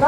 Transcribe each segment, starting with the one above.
Go.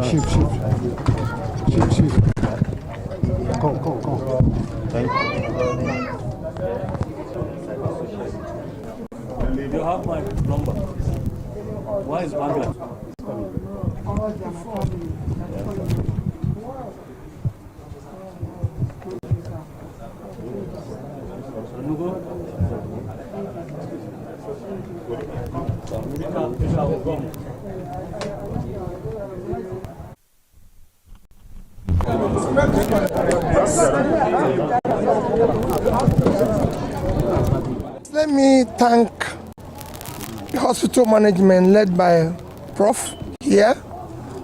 Shoot. Go. Thank you. You have my number. Why is one guy? Let me thank the hospital management led by Prof here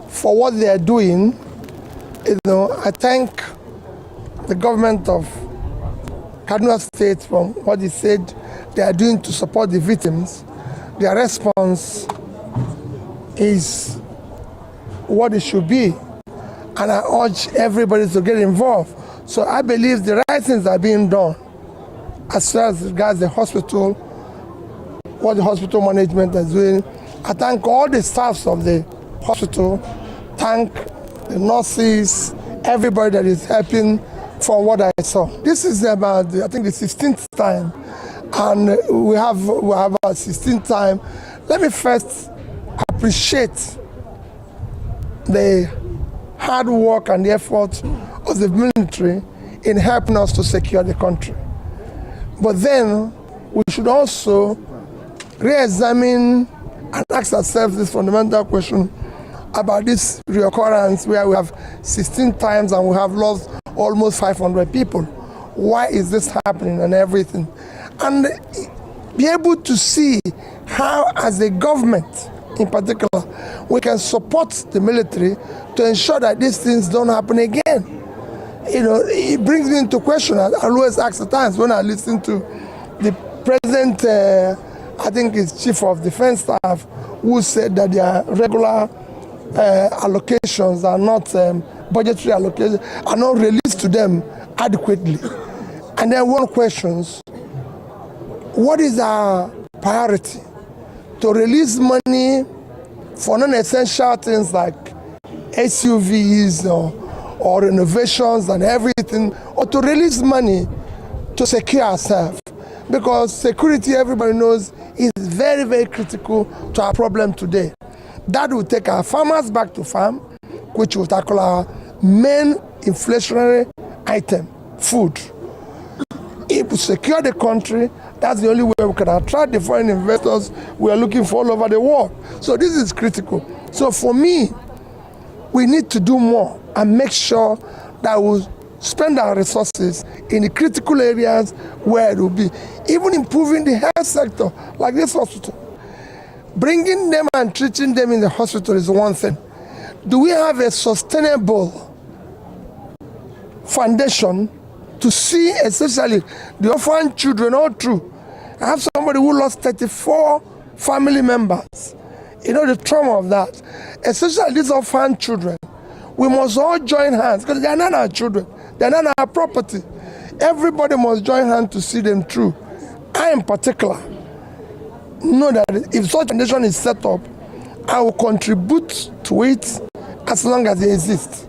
for what they are doing. I thank the government of Kaduna State from what he said they are doing to support the victims. Their response is what it should be. And I urge everybody to get involved. So I believe the right things are being done as far as regards the hospital, what the hospital management is doing. I thank all the staffs of the hospital, thank the nurses, everybody that is helping from what I saw. This is about, I think, the 16th time, and we have our 16th time. Let me first appreciate the hard work and the effort of the military in helping us to secure the country. But then we should also re-examine and ask ourselves this fundamental question about this reoccurrence where we have 16 times and we have lost almost 500 people. Why is this happening and everything? And be able to see how, as a government in particular, we can support the military to ensure that these things don't happen again. It brings me into question. I always ask at times when I listen to the present, I think it's Chief of Defense Staff, who said that their regular allocations are not, budgetary allocations, are not released to them adequately. And then one questions, what is our priority? To release money for non-essential things like SUVs or renovations and everything, or to release money to secure ourselves? Because security, everybody knows, is very, very critical to our problem today. That will take our farmers back to farm, which will tackle our main inflationary item, food. If we secure the country, that's the only way we can attract the foreign investors we are looking for all over the world. So this is critical. So for me, we need to do more and make sure that we spend our resources in the critical areas where it will be. Even improving the health sector, like this hospital. Bringing them and treating them in the hospital is one thing. Do we have a sustainable foundation to see, especially the orphan children all through? I have somebody who lost 34 family members the trauma of that, especially these orphan children. We must all join hands because they are not our children, they are not our property. Everybody must join hands to see them through. I, in particular, know that if such a nation is set up, I will contribute to it as long as it exists.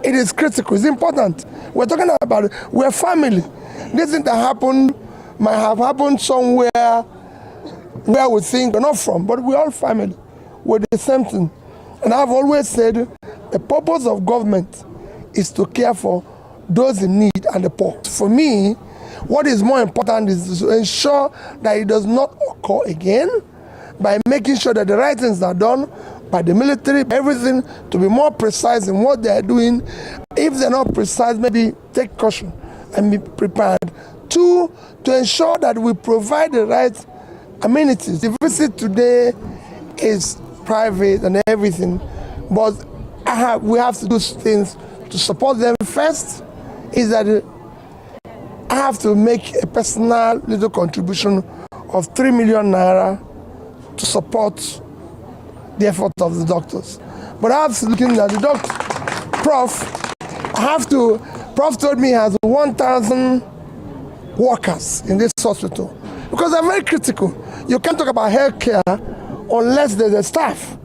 It is critical, it's important. We're talking about it. We're family. This thing that happened might have happened somewhere where we think we're not from, but we're all family. We're the same thing. And I've always said the purpose of government is to care for those in need and the poor. For me, what is more important is to ensure that it does not occur again by making sure that the right things are done by the military, everything to be more precise in what they are doing. If they're not precise, maybe take caution and be prepared. Two, to ensure that we provide the right amenities. The visit today is private and everything, but we have to do things to support them. First is that I have to make a personal little contribution of 3 million naira to support the effort of the doctors. But I have to look at the doctor. Prof told me he has 1,000 workers in this hospital because they're very critical. You can't talk about healthcare unless there's a staff,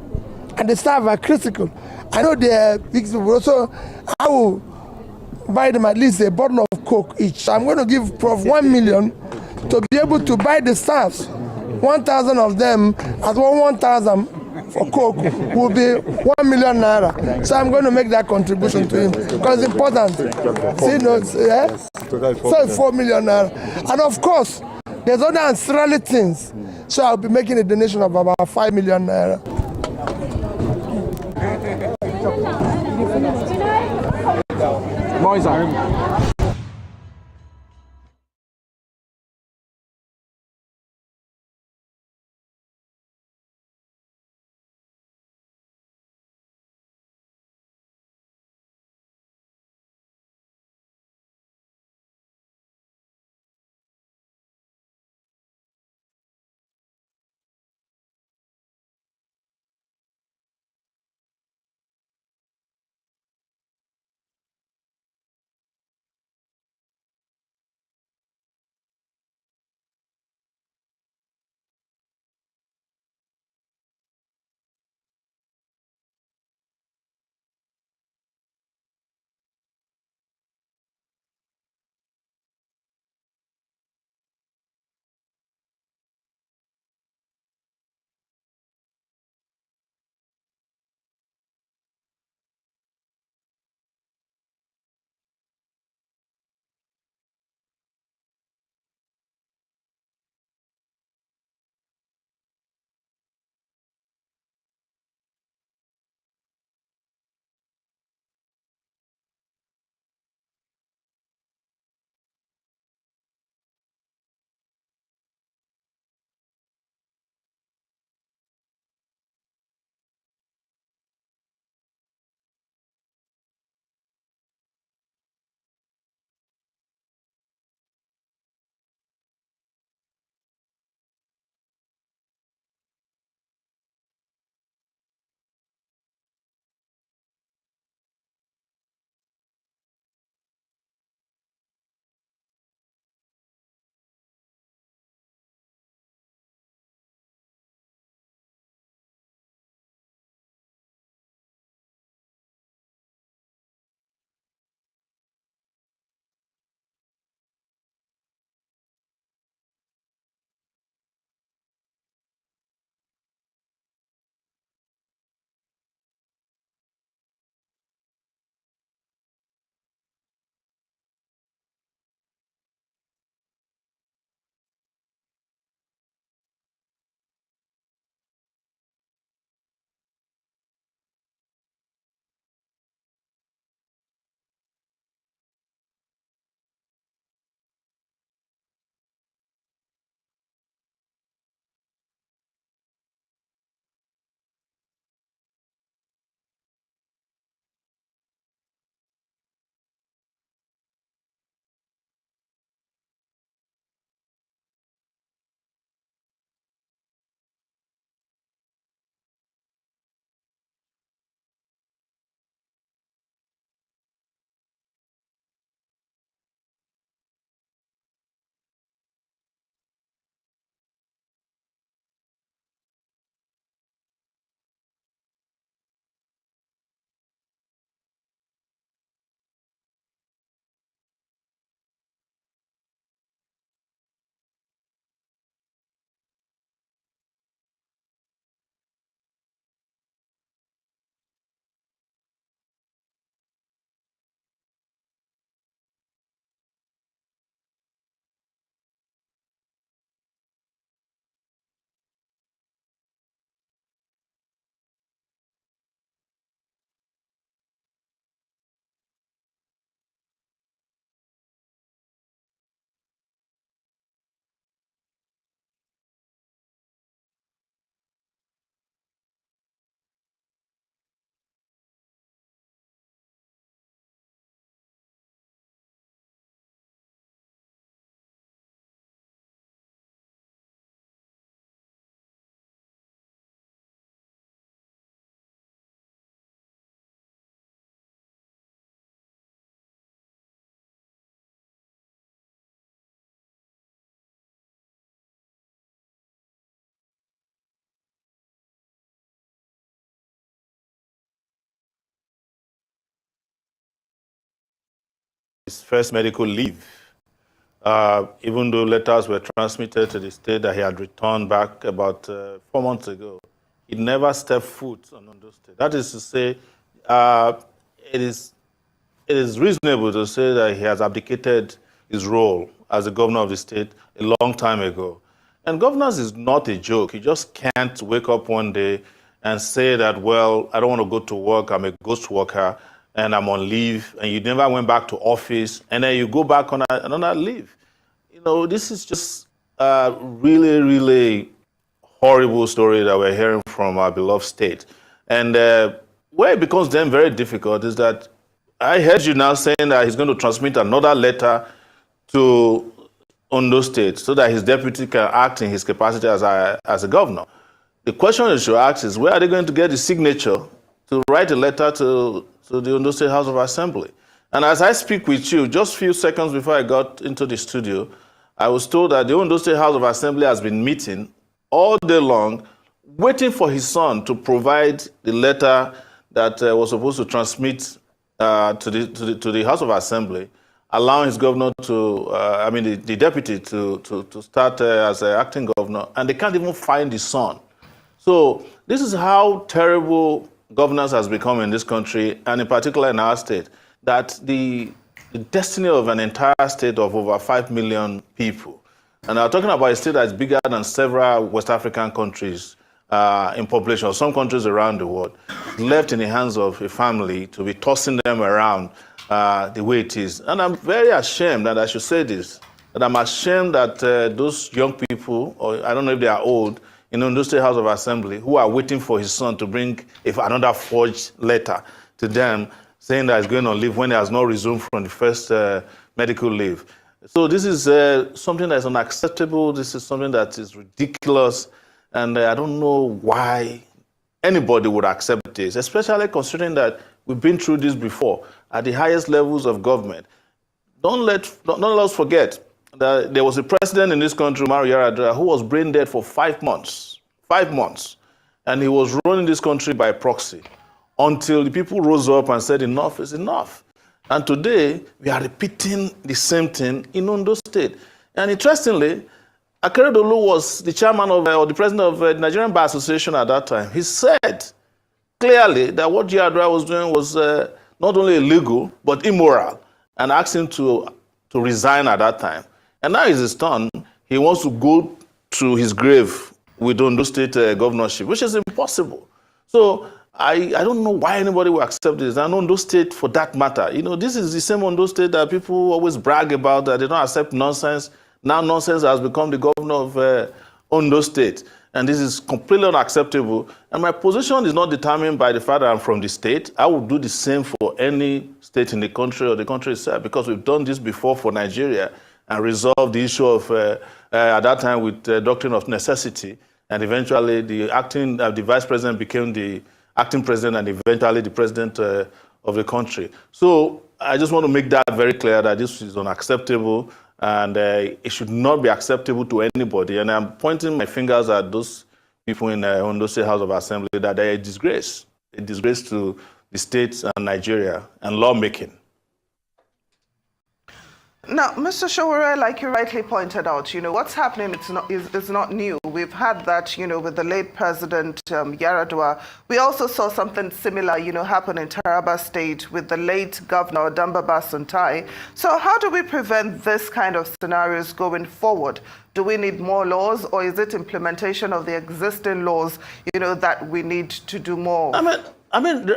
and the staff are critical. I know they're big people, so I will buy them at least a bottle of Coke each. So I'm going to give Prof 1 million to be able to buy the staffs. 1,000 of them as well, 1,000 for Coke will be 1 million naira. So I'm going to make that contribution to him because it's important. See, no, yeah? So it's 4 million naira. And of course, there's other ancillary things. So I'll be making a donation of about 5 million naira. Moisa. his first medical leave. Even though letters were transmitted to the state that he had returned back about 4 months ago, he never stepped foot on Ondo State. That is to say, it is reasonable to say that he has abdicated his role as the governor of the state a long time ago. And governance is not a joke. You just can't wake up one day and say that, well, I don't want to go to work, I'm a ghost worker, and I'm on leave, and you never went back to office, and then you go back on another leave. You know, this is just a really, really horrible story that we're hearing from our beloved state. And where it becomes then very difficult is that I heard you now saying that he's going to transmit another letter to Ondo State so that his deputy can act in his capacity as a governor. The question you should ask is, where are they going to get the signature to write a letter to the Ondo State House of Assembly? And as I speak with you, just a few seconds before I got into the studio, I was told that the Ondo State House of Assembly has been meeting all day long, waiting for his son to provide the letter that was supposed to transmit to the House of Assembly, allowing his governor to, the deputy to start as an acting governor, and they can't even find his son. So this is how terrible governance has become in this country, and in particular in our state, that the destiny of an entire state of over 5 million people, and I'm talking about a state that's bigger than several West African countries in population, or some countries around the world, left in the hands of a family to be tossing them around the way it is. And I'm very ashamed that I should say this, that I'm ashamed that those young people, or I don't know if they are old, in the Ondo State House of Assembly, who are waiting for his son to bring another forged letter to them, saying that he's going on leave when he has not resumed from the first medical leave. So this is something that is unacceptable. This is something that is ridiculous. And I don't know why anybody would accept this, especially considering that we've been through this before at the highest levels of government. Don't let us forget that there was a president in this country, Umaru Yar'Adua, who was brain dead for 5 months. 5 months. And he was running this country by proxy until the people rose up and said enough is enough. And today, we are repeating the same thing in Ondo State. And interestingly, Akeredolu was the chairman of, or the president of the Nigerian Bar Association at that time. He said clearly that what Yar'Adua was doing was not only illegal, but immoral, and asked him to resign at that time. And now he's his turn. He wants to go to his grave with Ondo State governorship, which is impossible. So I don't know why anybody will accept this. And Ondo State, for that matter, you know, this is the same Ondo State that people always brag about, that they don't accept nonsense. Now nonsense has become the governor of Ondo State. And this is completely unacceptable. And my position is not determined by the fact that I'm from the state. I would do the same for any state in the country or the country itself, because we've done this before for Nigeria and resolved the issue of, at that time, with the doctrine of necessity. And eventually the vice president became the acting president, and eventually the president of the country. So I just want to make that very clear, that this is unacceptable, and it should not be acceptable to anybody. And I'm pointing my fingers at those people in Ondo State House of Assembly, that they're a disgrace to the states and Nigeria and lawmaking. Now, Mr. Sowore, like you rightly pointed out, you know, what's happening is not new. We've had that, you know, with the late President Yar'Adua. We also saw something similar, you know, happen in Taraba State with the late Governor Dambaba Suntai. So how do we prevent this kind of scenarios going forward? Do we need more laws, or is it implementation of the existing laws, you know, that we need to do more? I mean,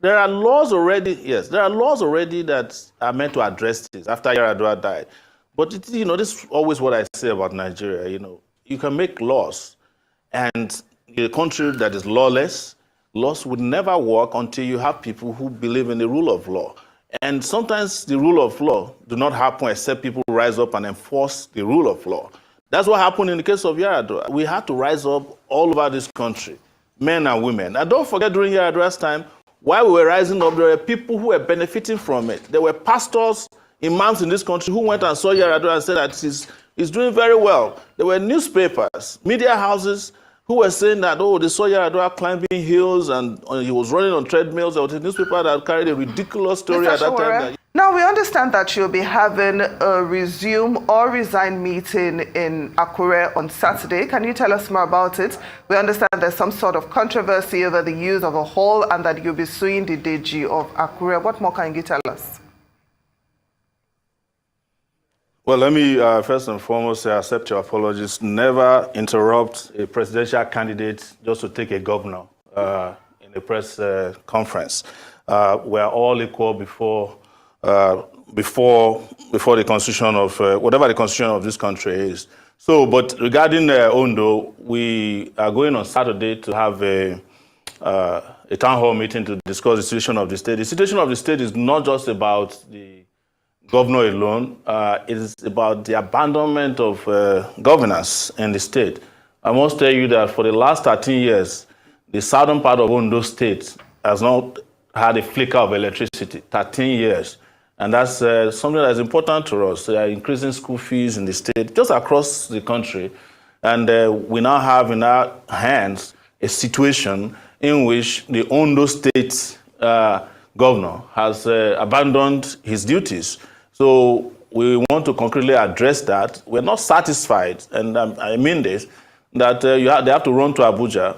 there are laws already, yes, there are laws already that are meant to address this after Yar'Adua died. But, you know, this is always what I say about Nigeria, you know. You can make laws, and in a country that is lawless, laws would never work until you have people who believe in the rule of law. And sometimes the rule of law do not happen except people rise up and enforce the rule of law. That's what happened in the case of Yar'Adua. We had to rise up all over this country, men and women. And don't forget, during Yar'Adua's time, while we were rising up, there were people who were benefiting from it. There were pastors, imams in this country who went and saw Yar'Adua and said that he's doing very well. There were newspapers, media houses who were saying that, oh, they saw Yar'Adua climbing hills and he was running on treadmills. There was a newspaper that carried a ridiculous story at that time. Now, Now, we understand that you'll be having a resume or resign meeting in Akure on Saturday. Can you tell us more about it? We understand there's some sort of controversy over the use of a hall and that you'll be suing the DG of Akure. What more can you tell us? Well, let me first and foremost accept your apologies. Never interrupt a presidential candidate just to take a governor in a press conference. We're all equal before the constitution of whatever the constitution of this country is. So, but regarding Ondo, we are going on Saturday to have a town hall meeting to discuss the situation of the state. The situation of the state is not just about the governor alone. It is about the abandonment of governance in the state. I must tell you that for the last 13 years, the southern part of Ondo State has not had a flicker of electricity, 13 years. And that's something that's important to us. They are increasing school fees in the state, just across the country. And we now have in our hands a situation in which the Ondo State governor has abandoned his duties. So we want to concretely address that. We're not satisfied, and I mean this, that they have to run to Abuja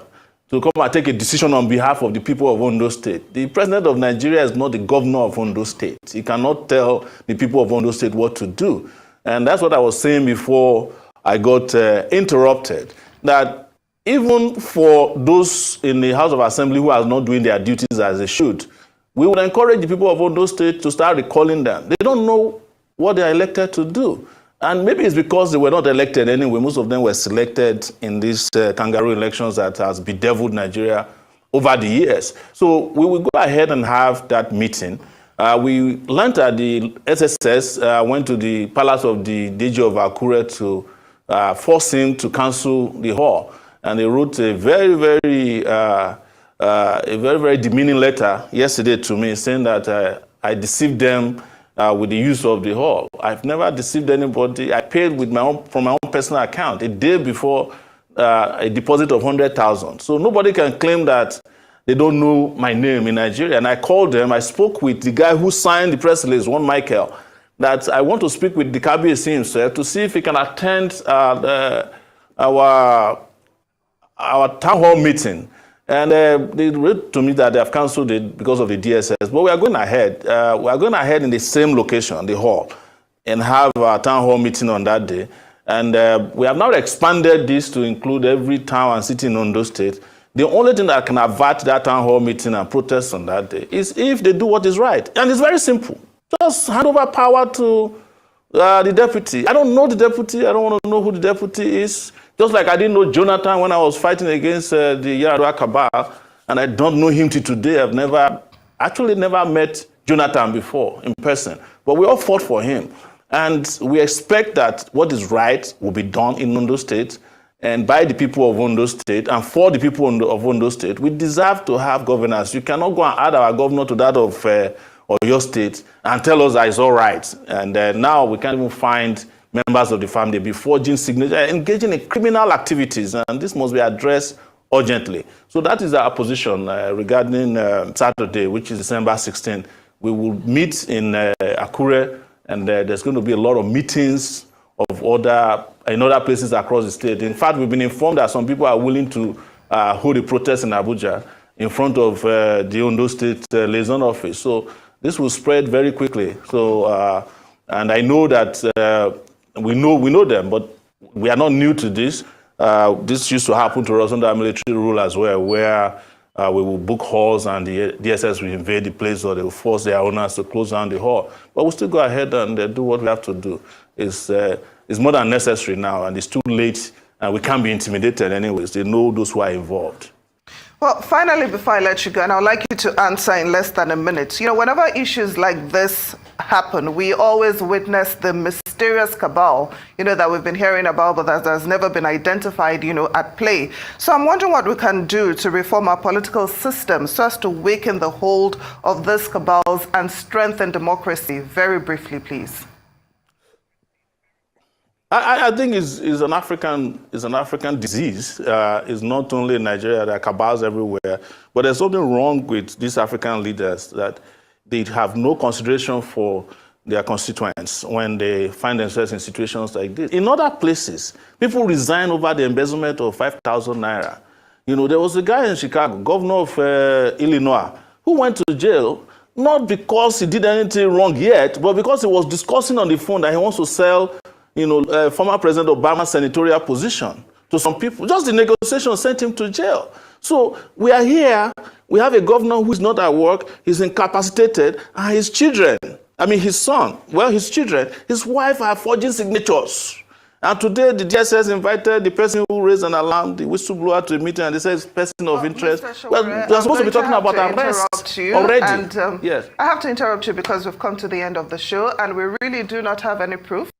to come and take a decision on behalf of the people of Ondo State. The president of Nigeria is not the governor of Ondo State. He cannot tell the people of Ondo State what to do. And that's what I was saying before I got interrupted, that even for those in the House of Assembly who are not doing their duties as they should, we would encourage the people of Ondo State to start recalling them. They don't know what they are elected to do. And maybe it's because they were not elected anyway. Most of them were selected in these kangaroo elections that has bedeviled Nigeria over the years. So we will go ahead and have that meeting. We learned that the SSS went to the palace of the DG of Akure to force him to cancel the hall. And they wrote a very demeaning letter yesterday to me saying that I deceived them with the use of the hall. I've never deceived anybody. I paid with from my own personal account a day before a deposit of 100,000. So nobody can claim that they don't know my name in Nigeria. And I called them. I spoke with the guy who signed the press release, one Michael, that I want to speak with the KBC himself to see if he can attend our town hall meeting. And they wrote to me that they have cancelled it because of the DSS. But we are going ahead. We are going ahead in the same location, the hall, and have a town hall meeting on that day. And we have now expanded this to include every town and city in Ondo State. The only thing that can avert that town hall meeting and protest on that day is if they do what is right. And it's very simple. Just hand over power to the deputy. I don't know the deputy. I don't want to know who the deputy is. Just like I didn't know Jonathan when I was fighting against the Yaradua cabal, and I don't know him till today. I've never met Jonathan before in person, but we all fought for him. And we expect that what is right will be done in Ondo State and by the people of Ondo State and for the people of Ondo State. We deserve to have governance. You cannot go and add our governor to that of Oyo State and tell us that it's all right. And now we can't even find members of the family be forging signatures, engaging in criminal activities, and this must be addressed urgently. So that is our position regarding Saturday, which is December 16th. We will meet in Akure, and there's going to be a lot of meetings in other places across the state. In fact, we've been informed that some people are willing to hold a protest in Abuja in front of the Ondo State liaison office. So this will spread very quickly. So, and I know that we know them, but we are not new to this. This used to happen to us under military rule as well, where we will book halls and the DSS will invade the place, or they will force their owners to close down the hall. But we'll still go ahead and do what we have to do. It's more than necessary now, and it's too late, and we can't be intimidated anyways. They know those who are involved. Well, finally, before I let you go, and I'd like you to answer in less than a minute, whenever issues like this happen, we always witness the mysterious cabal, that we've been hearing about, but that has never been identified, at play. So I'm wondering what we can do to reform our political system so as to weaken the hold of these cabals and strengthen democracy. Very briefly, please. I think it's an African disease. It's not only in Nigeria, there are cabals everywhere. But there's something wrong with these African leaders that they have no consideration for their constituents when they find themselves in situations like this. In other places, people resign over the embezzlement of 5,000 naira. You know, there was a guy in Chicago, governor of Illinois, who went to jail not because he did anything wrong yet, but because he was discussing on the phone that he wants to sell, former President Obama's senatorial position to some people. Just the negotiation sent him to jail. So we are here, we have a governor who's not at work, he's incapacitated, and his children, his son, his children, his wife are forging signatures. And today the DSS invited the person who raised an alarm, the whistleblower, to a meeting, and they said it's person of interest. Well, they're supposed to be talking about arrest already. And yes. I have to interrupt you because we've come to the end of the show, and we really do not have any proof.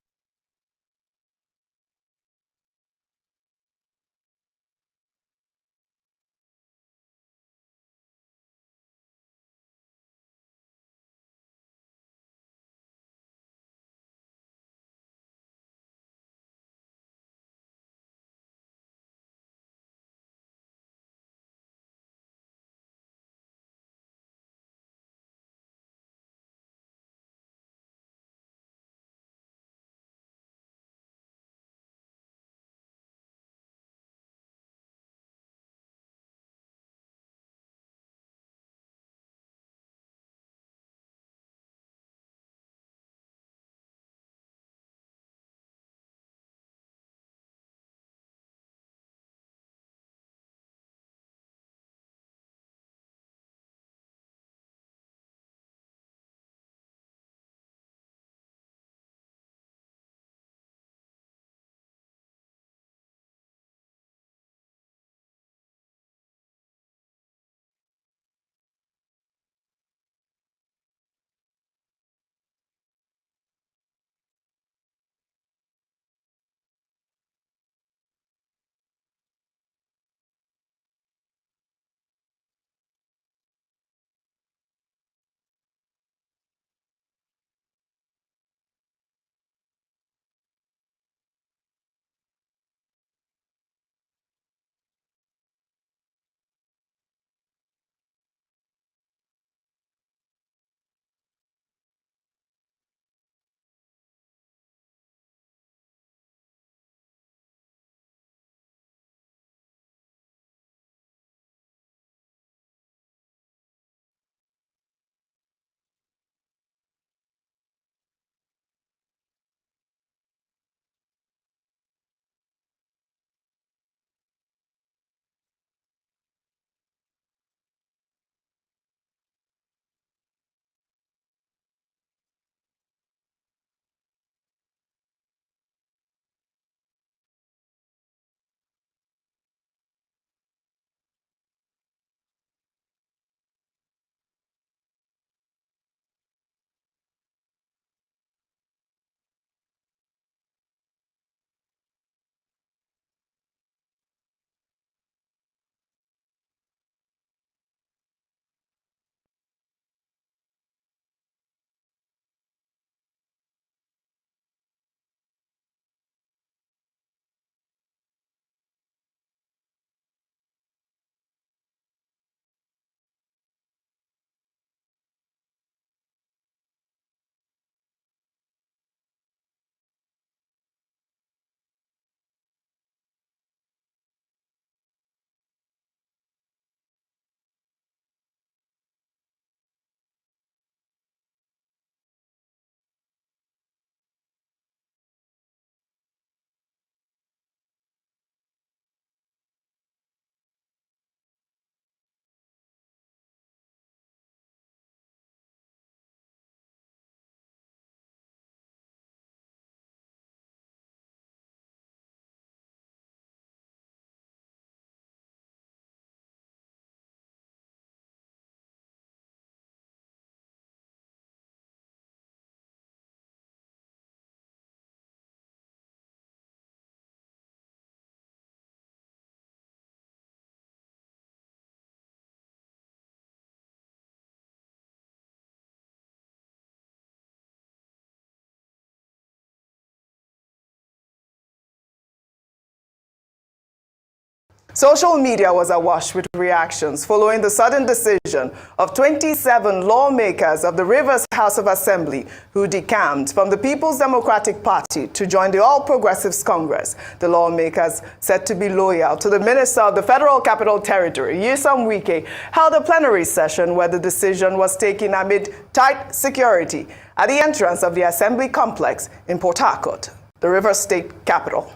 Social media was awash with reactions following the sudden decision of 27 lawmakers of the Rivers House of Assembly who decamped from the People's Democratic Party to join the All Progressives Congress. The lawmakers, said to be loyal to the Minister of the Federal Capital Territory, Wike, held a plenary session where the decision was taken amid tight security at the entrance of the Assembly complex in Port Harcourt, the Rivers State capital.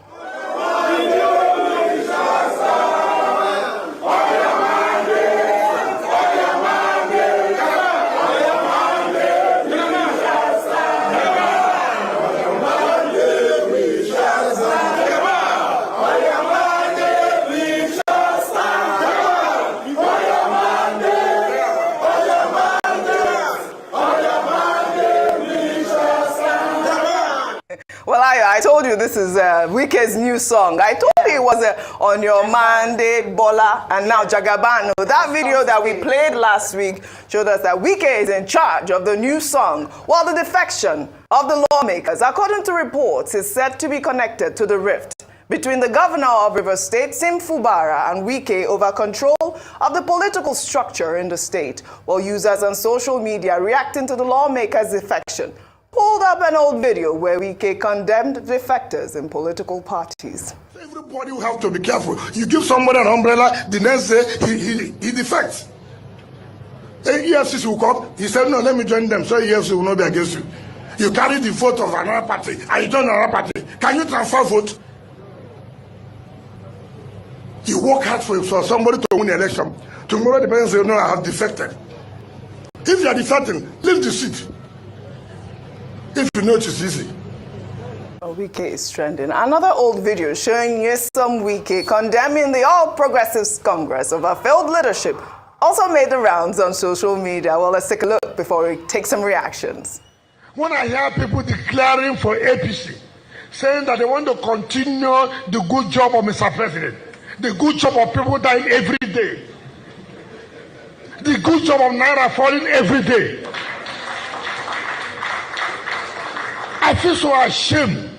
Well, I told you this is Wike's new song. I told you it was On Your Monday, Bola, and now Jagabano. That video that we played last week showed us that Wike is in charge of the new song, while the defection of the lawmakers, according to reports, is said to be connected to the rift between the governor of Rivers State, Fubara, and Wike over control of the political structure in the state, while users on social media reacting to the lawmakers' defection pulled up an old video where Wike condemned defectors in political parties. Everybody will have to be careful. You give somebody an umbrella, the next day he defects. The EFCC will come, he said, no, let me join them, so EFCC will not be against you. You carry the vote of another party, and you join another party. Can you transfer vote? You work hard for somebody to win the election. Tomorrow the person say, no, I have defected. If you are defecting, leave the seat. If you know it is easy. Wike is trending. Another old video showing Wike condemning the All Progressives Congress over failed leadership also made the rounds on social media. Well, let's take a look before we take some reactions. When I hear people declaring for APC, saying that they want to continue the good job of Mr. President, the good job of people dying every day, the good job of Naira falling every day, I feel so ashamed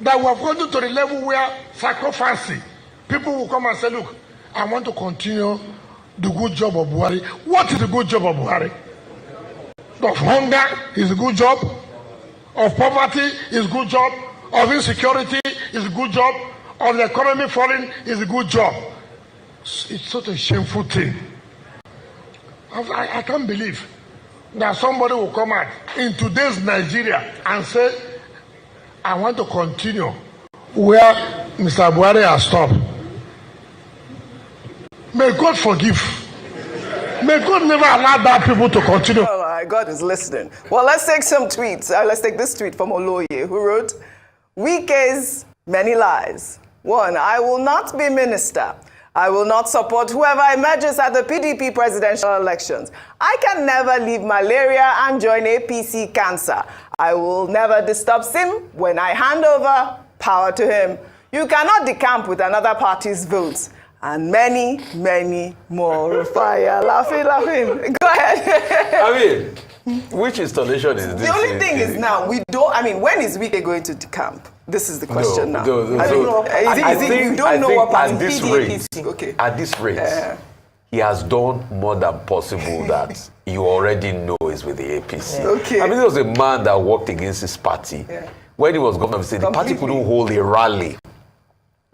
that we have gone to the level where sacrificing, people will come and say, look, I want to continue the good job of Buhari. What is the good job of Buhari? Of hunger is a good job. Of poverty is a good job. Of insecurity is a good job. Of the economy falling is a good job. It's such a shameful thing. I can't believe that somebody will come out in today's Nigeria and say, I want to continue where Mr. Buhari has stopped. May God forgive. May God never allow bad people to continue. Oh, God is listening. Well, let's take some tweets. Let's take this tweet from Oloye, who wrote, Wike's many lies. 1, I will not be minister. I will not support whoever emerges at the PDP presidential elections. I can never leave malaria and join APC cancer. I will never disturb Sim when I hand over power to him. You cannot decamp with another party's votes. And many, many more fire. Laughing. Go ahead. I mean, which installation is this? The only thing is now, we don't, when is Wike going to decamp? This is the question now. I think at this rate, okay. At this rate, he has done more than possible that you already know is with the APC. Okay. I mean, there was a man that worked against his party. Yeah. When he was governor of the state, the party couldn't hold a rally,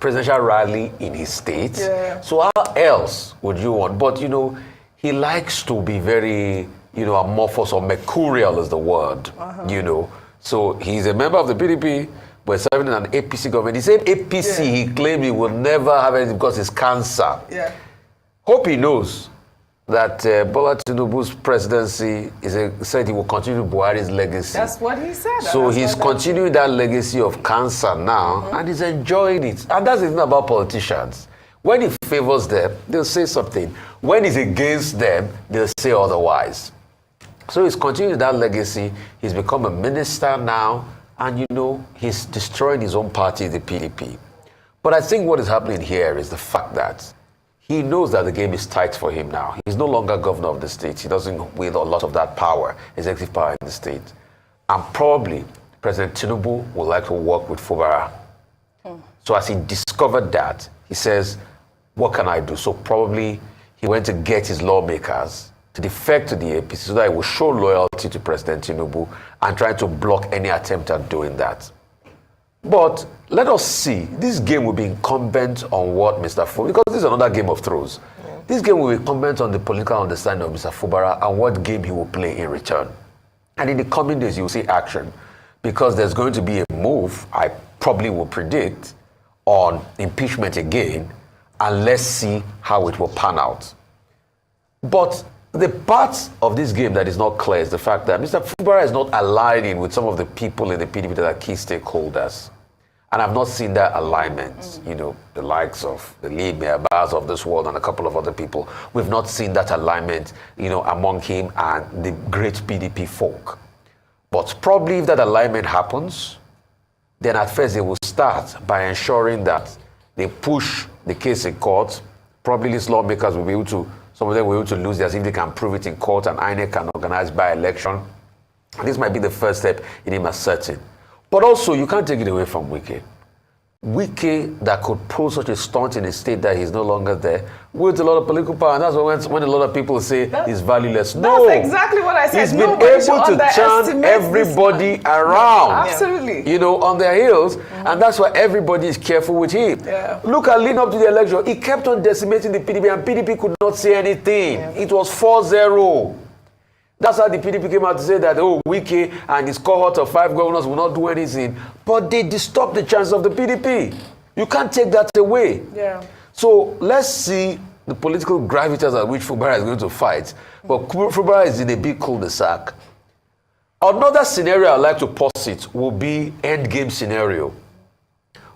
presidential rally in his state. Yeah. So how else would you want? But, he likes to be very, amorphous or mercurial is the word, So he's a member of the PDP, but serving in an APC government. The same APC he claimed he will never have anything because it's cancer. Yeah. Hope he knows that Bola Tinubu's presidency said he will continue Buhari's legacy. That's what he said. So he's continuing that legacy of cancer now, and he's enjoying it. And that's the thing about politicians. When he favors them, they'll say something. When he's against them, they'll say otherwise. So he's continuing that legacy. He's become a minister now, and he's destroying his own party, the PDP. But I think what is happening here is the fact that he knows that the game is tight for him now. He's no longer governor of the state. He doesn't wield a lot of that power, executive power in the state. And probably President Tinubu would like to work with Fubara. So as he discovered that, he says, what can I do? So probably he went to get his lawmakers to defect to the APC so that he will show loyalty to President Tinubu and try to block any attempt at doing that. But let us see. This game will be incumbent on what Mr. Fubara, because this is another game of throws. Yeah. This game will be incumbent on the political understanding of Mr. Fubara and what game he will play in return. And in the coming days, you will see action, because there's going to be a move, I probably will predict, on impeachment again, and let's see how it will pan out. But the part of this game that is not clear is the fact that Mr. Fubara is not aligning with some of the people in the PDP that are key stakeholders. And I've not seen that alignment, you know, the likes of the lead mayors of this world and a couple of other people. We've not seen that alignment, you know, among him and the great PDP folk. But probably if that alignment happens, then at first they will start by ensuring that they push the case in court. Probably these lawmakers will be able to, some of them will be able to lose theirs if they can prove it in court, and INEC can organize by-election. This might be the first step in him asserting. But also, you can't take it away from Wike. Wike, that could pull such a stunt in a state that he's no longer there, with a lot of political power. And that's when a lot of people say he's valueless. No. That's exactly what I said. He's been able to turn everybody around. Absolutely. You know, on their heels. And that's why everybody is careful with him. Yeah. Look at leading up to the election. He kept on decimating the PDP, and PDP could not say anything. Yeah. It was 4-0. That's how the PDP came out to say that, oh, Wike and his cohort of 5 governors will not do anything. But they disturbed the chance of the PDP. You can't take that away. Yeah. So let's see the political gravitas at which Fubara is going to fight. But Fubara is in a big cul-de-sac. Another scenario I'd like to posit will be endgame scenario,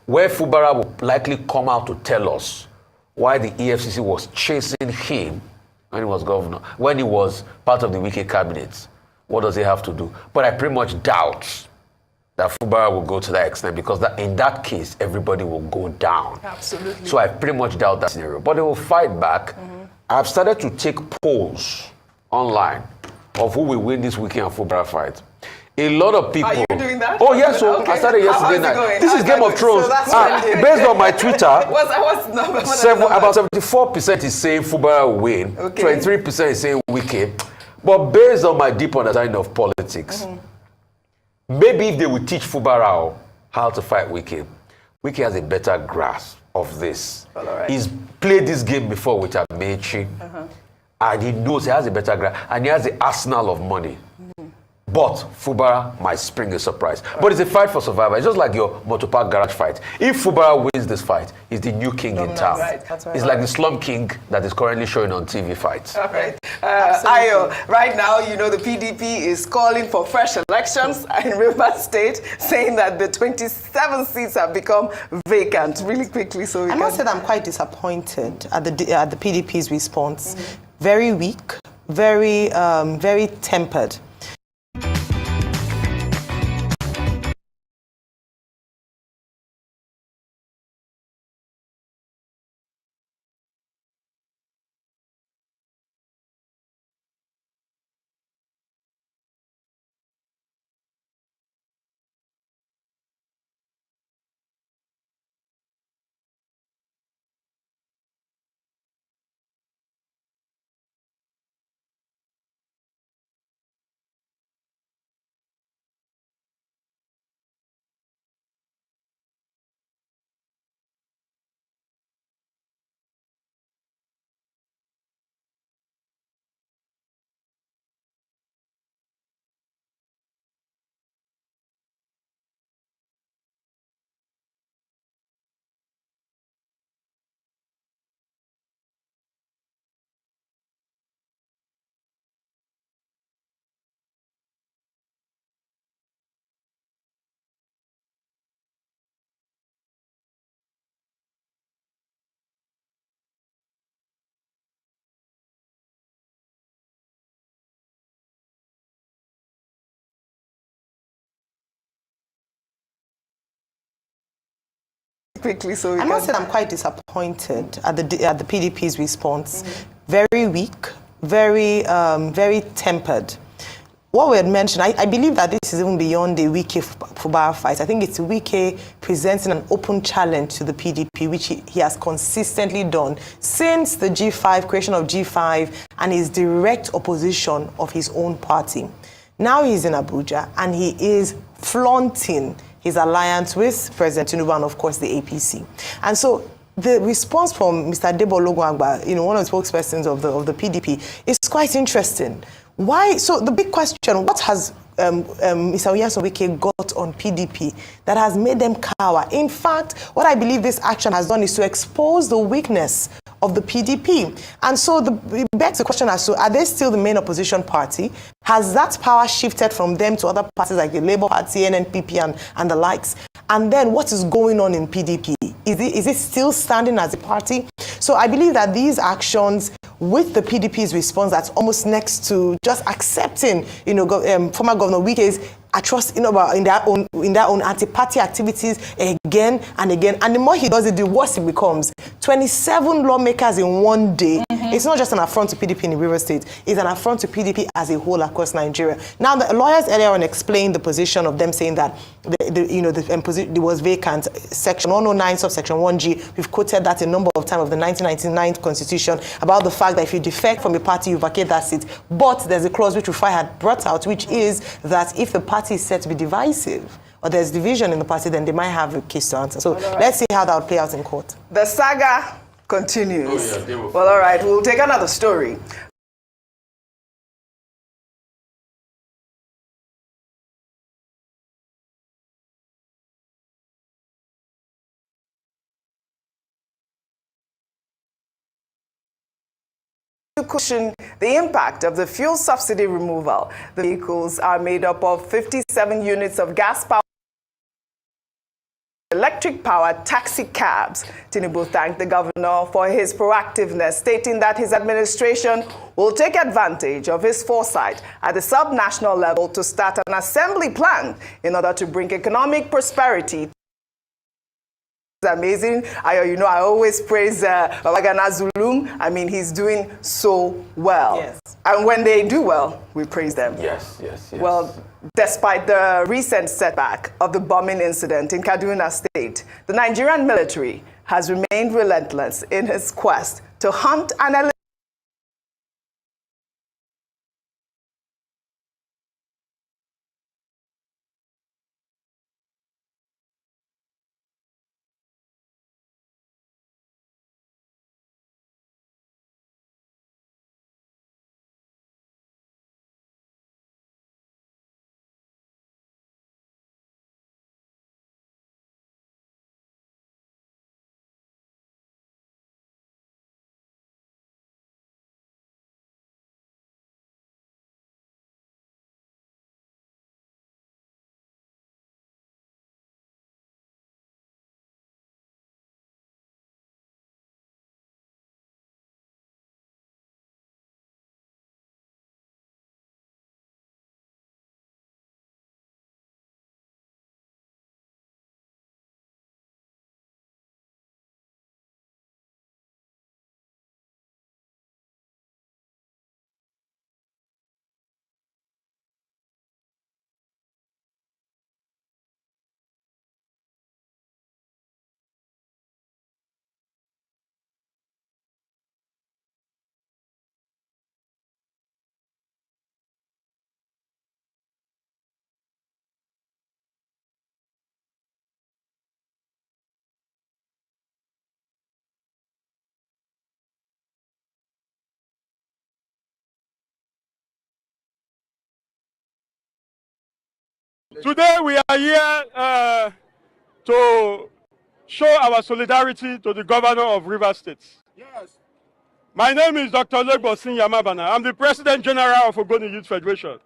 where Fubara will likely come out to tell us why the EFCC was chasing him when he was governor, when he was part of the Wike cabinet. What does he have to do? But I pretty much doubt that Fubara will go to that extent, because in that case, everybody will go down. Absolutely. So I pretty much doubt that scenario. But they will fight back. I've started to take polls online of who will win this weekend and Fubara fight. A lot of people. Are you doing that? Oh, yes. So okay. I started yesterday night. This is Game of Thrones. So based on my Twitter, about 74% is saying Fubara will win. Okay. 23% is saying Wike. But based on my deep understanding of politics, maybe if they would teach Fubara how to fight Wike, Wike has a better grasp of this. Well, right. He's played this game before with Amechi, and he knows he has a better grasp, and he has the arsenal of money. But Fubara might spring a surprise. But it's a fight for survival. It's just like your motor park garage fight. If Fubara wins this fight, he's the new king in town. That's right. It's like the slum king that is currently showing on TV fights. All right. Ayo, right now, you know, the PDP is calling for fresh elections in Rivers State, saying that the 27 seats have become vacant. Really quickly, so we I must say that I'm quite disappointed at the PDP's response. Very weak, very tempered. Quickly, so we I must say I'm quite disappointed at the PDP's response. Very weak, very tempered. what we had mentioned, I believe that this is even beyond the Wike Fubara fight. I think it's Wike presenting an open challenge to the PDP, which he has consistently done since the G5, creation of G5, and his direct opposition of his own party. Now he's in Abuja, and he is flaunting his alliance with President Tinubu and, of course, the APC. And so the response from Mr. Debo Ologunagba, one of the spokespersons of the PDP, is quite interesting. Why? So the big question, what has Mr. Nyesom Wike got on PDP that has made them cower? In fact, what I believe this action has done is to expose the weakness of the PDP. And so it begs the question as to, are they still the main opposition party? Has that power shifted from them to other parties like the Labour Party, NNPP, and the likes? And then what is going on in PDP? Is it still standing as a party? So I believe that these actions, with the PDP's response that's almost next to just accepting, former Governor Wike's atrocity, in their own anti-party activities again and again. And the more he does it, the worse it becomes. 27 lawmakers in one day. It's not just an affront to PDP in the River State. It's an affront to PDP as a whole across Nigeria. Now, the lawyers earlier on explained the position of them, saying that it was vacant. Section 109, subsection 1G. We've quoted that a number of times of the 1999 Constitution about the fact that if you defect from a party, you vacate that seat. But there's a clause which Rufai had brought out, which is that if the party is said to be divisive, or there's division in the party, then they might have a case to answer. So let's see how that will play out in court. The saga continues. Oh, yeah, well, all right, we'll take another story. To cushion the impact of the fuel subsidy removal, the vehicles are made up of 57 units of gas power, electric-powered taxi cabs. Tinubu thanked the governor for his proactiveness, stating that his administration will take advantage of his foresight at the sub-national level to start an assembly plan in order to bring economic prosperity. It's amazing. I always praise Babagana Zulum. I mean, he's doing so well. Yes. And when they do well, we praise them. Yes. Well, despite the recent setback of the bombing incident in Kaduna State, the Nigerian military has remained relentless in its quest to hunt and eliminate Today we are here to show our solidarity to the governor of River State. Yes. My name is Dr. Legbosin Yamabana. I'm the President General of Ogoni Youth Federation.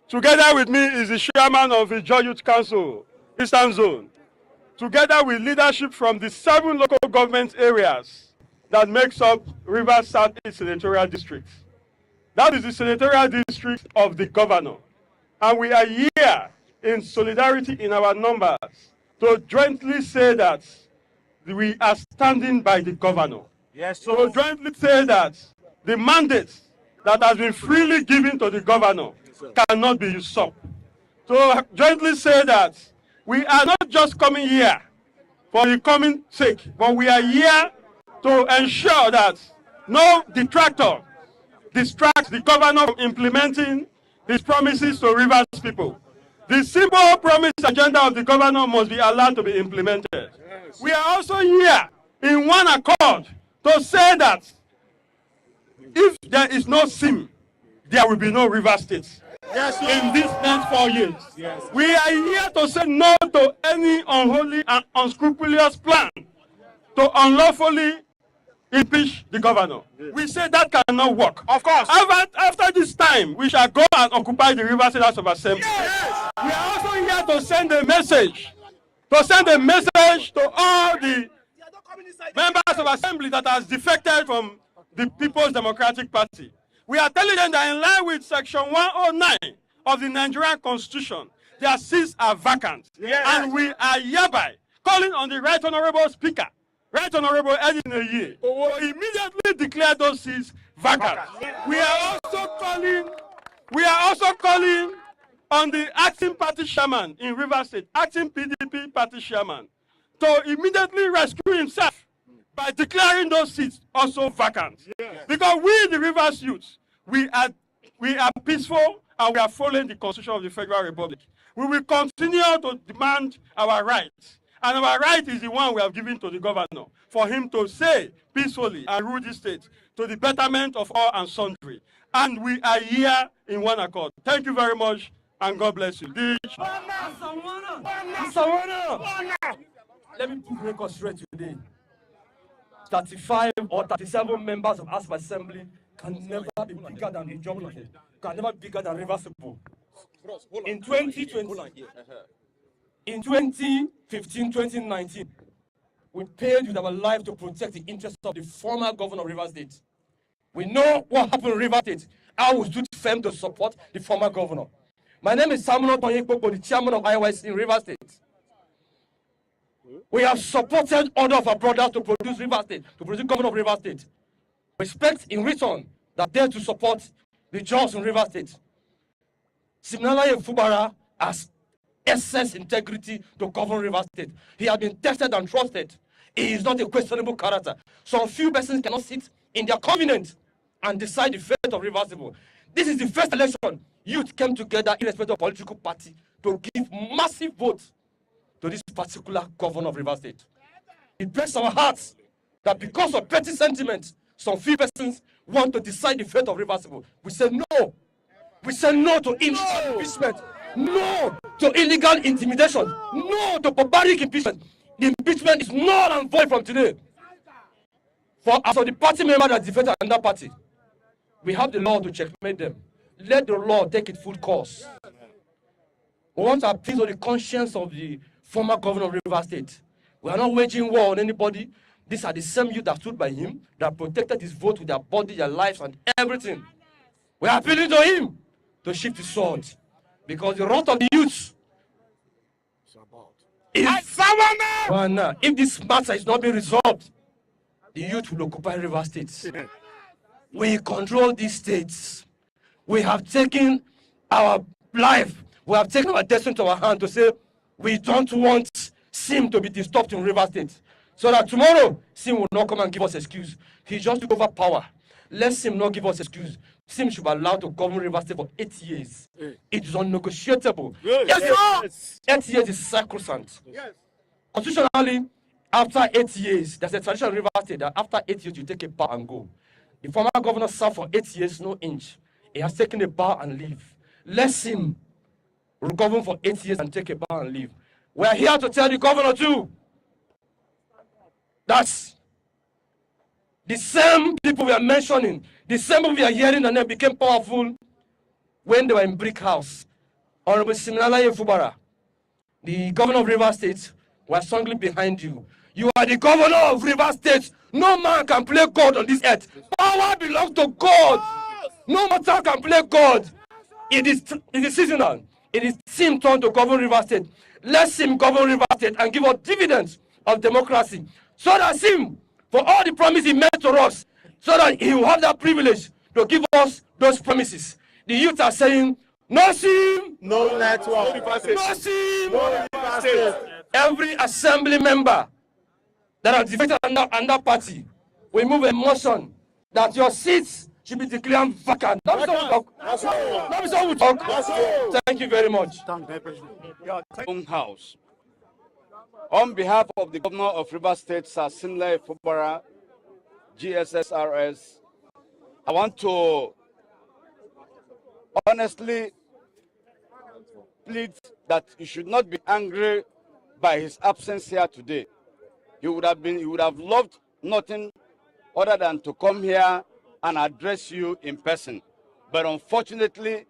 Together with me is the chairman of the Joy Youth Council, Eastern Zone. Together with leadership from the 7 local government areas that makes up River Southeast Senatorial District. That is the senatorial district of the governor. And we are here in solidarity in our numbers to jointly say that we are standing by the governor. Yes, so jointly say that the mandate that has been freely given to the governor cannot be usurped. To jointly say that we are not just coming here for the coming sake, but we are here to ensure that no detractor distracts the governor from implementing his promises to Rivers people. The simple promise agenda of the governor must be allowed to be implemented. Yes. We are also here in one accord to say that if there is no SIM, there will be no River State. Yes, in these next 4 years. Yes. We are here to say no to any unholy and unscrupulous plan to unlawfully impeach the governor. Yes. We say that cannot work. Of course. After this time, we shall go and occupy the River State House of Assembly. Yes. We are also here to send a message. To all the members of Assembly that has defected from the People's Democratic Party. We are telling them that in line with Section 109 of the Nigerian Constitution, their seats are vacant. Yes. And we are hereby calling on the Right Honorable Speaker, Right Honorable Eddie Neye, to immediately declare those seats vacant. Yes. We are also calling on the acting party chairman in Rivers State, acting PDP party chairman, to immediately rescue himself by declaring those seats also vacant. Yes. Because we, the Rivers youth, we are peaceful and we are following the Constitution of the Federal Republic. We will continue to demand our rights. And our right is the one we have given to the governor, for him to say peacefully and rule the state to the betterment of all and sundry. And we are here in one accord. Thank you very much, and God bless you. Let me put record straight today. 35 or 37 members of House of Assembly can never be bigger than the geography, can never be bigger than Riversible. In 2020, in 2015, 2019, we paid with our life to protect the interests of the former governor of Rivers State. We know what happened in Rivers State. I was stood firm to support the former governor. My name is Samuel Tonyekpoko, the chairman of IYC in Rivers State. We have supported all of our brothers to produce Rivers State, to produce governor of Rivers State. Respect in return that they to support the jobs in Rivers State. Similarly, Fubara has excess integrity to govern Rivers State. He has been tested and trusted. He is not a questionable character. Some few persons cannot sit in their convenience and decide the fate of Rivers State. This is the first election youth came together irrespective of political party to give massive votes to this particular governor of Rivers State. It breaks our hearts that because of petty sentiments, some few persons want to decide the fate of Rivers State. We say no. We say no to illegal impeachment. No to illegal intimidation. No to barbaric impeachment. The impeachment is null and void from today. For as of the party member that defected another party, we have the law to checkmate them. Let the law take its full course. We want to appeal to the conscience of the former governor of Rivers State. We are not waging war on anybody. These are the same youth that stood by him, that protected his vote with their body, their lives, and everything. We are appealing to him to shift his sword. Because the wrath of the youth is if this matter is not being resolved, the youth will occupy Rivers State. We control these states. We have taken our life, we have taken our destiny to our hand to say we don't want SIM to be disturbed in Rivers State. So that tomorrow, SIM will not come and give us excuse. He just took over power. Let SIM not give us excuse. SIM should be allowed to govern Rivers State for 8 years. It is unnegotiable. Yes. 8 years is sacrosanct. Yes. Constitutionally, after 8 years, there's a tradition in Rivers State that after 8 years, you take a bow and go. The former governor served for 8 years, no inch. He has taken a bow and leave. Let SIM govern for 8 years and take a bow and leave. We are here to tell the governor too that the same people we are mentioning, the same people we are hearing and they became powerful when they were in Brick House. Honorable Siminalaye Fubara, the governor of Rivers State, was strongly behind you. You are the governor of Rivers State. No man can play God on this earth. Power belongs to God. No man can play God. It is seasonal. It is SIM turn to govern Rivers State. Let SIM govern Rivers State and give us dividends of democracy. So that SIM, for all the promises he made to us, so that he will have that privilege to give us those promises. The youth are saying, No SIM, No network. no SIM, No Rivers State. every assembly member that are defected under party, we move a motion that your seats should be declared vacant. That is all we talk. That is all we talk. Thank you very much. Own house. On behalf of the Governor of Rivers State, Sir Simlai Fubara, GSSRS, I want to honestly plead that you should not be angry by his absence here today. He would have loved nothing other than to come here and address you in person. But unfortunately,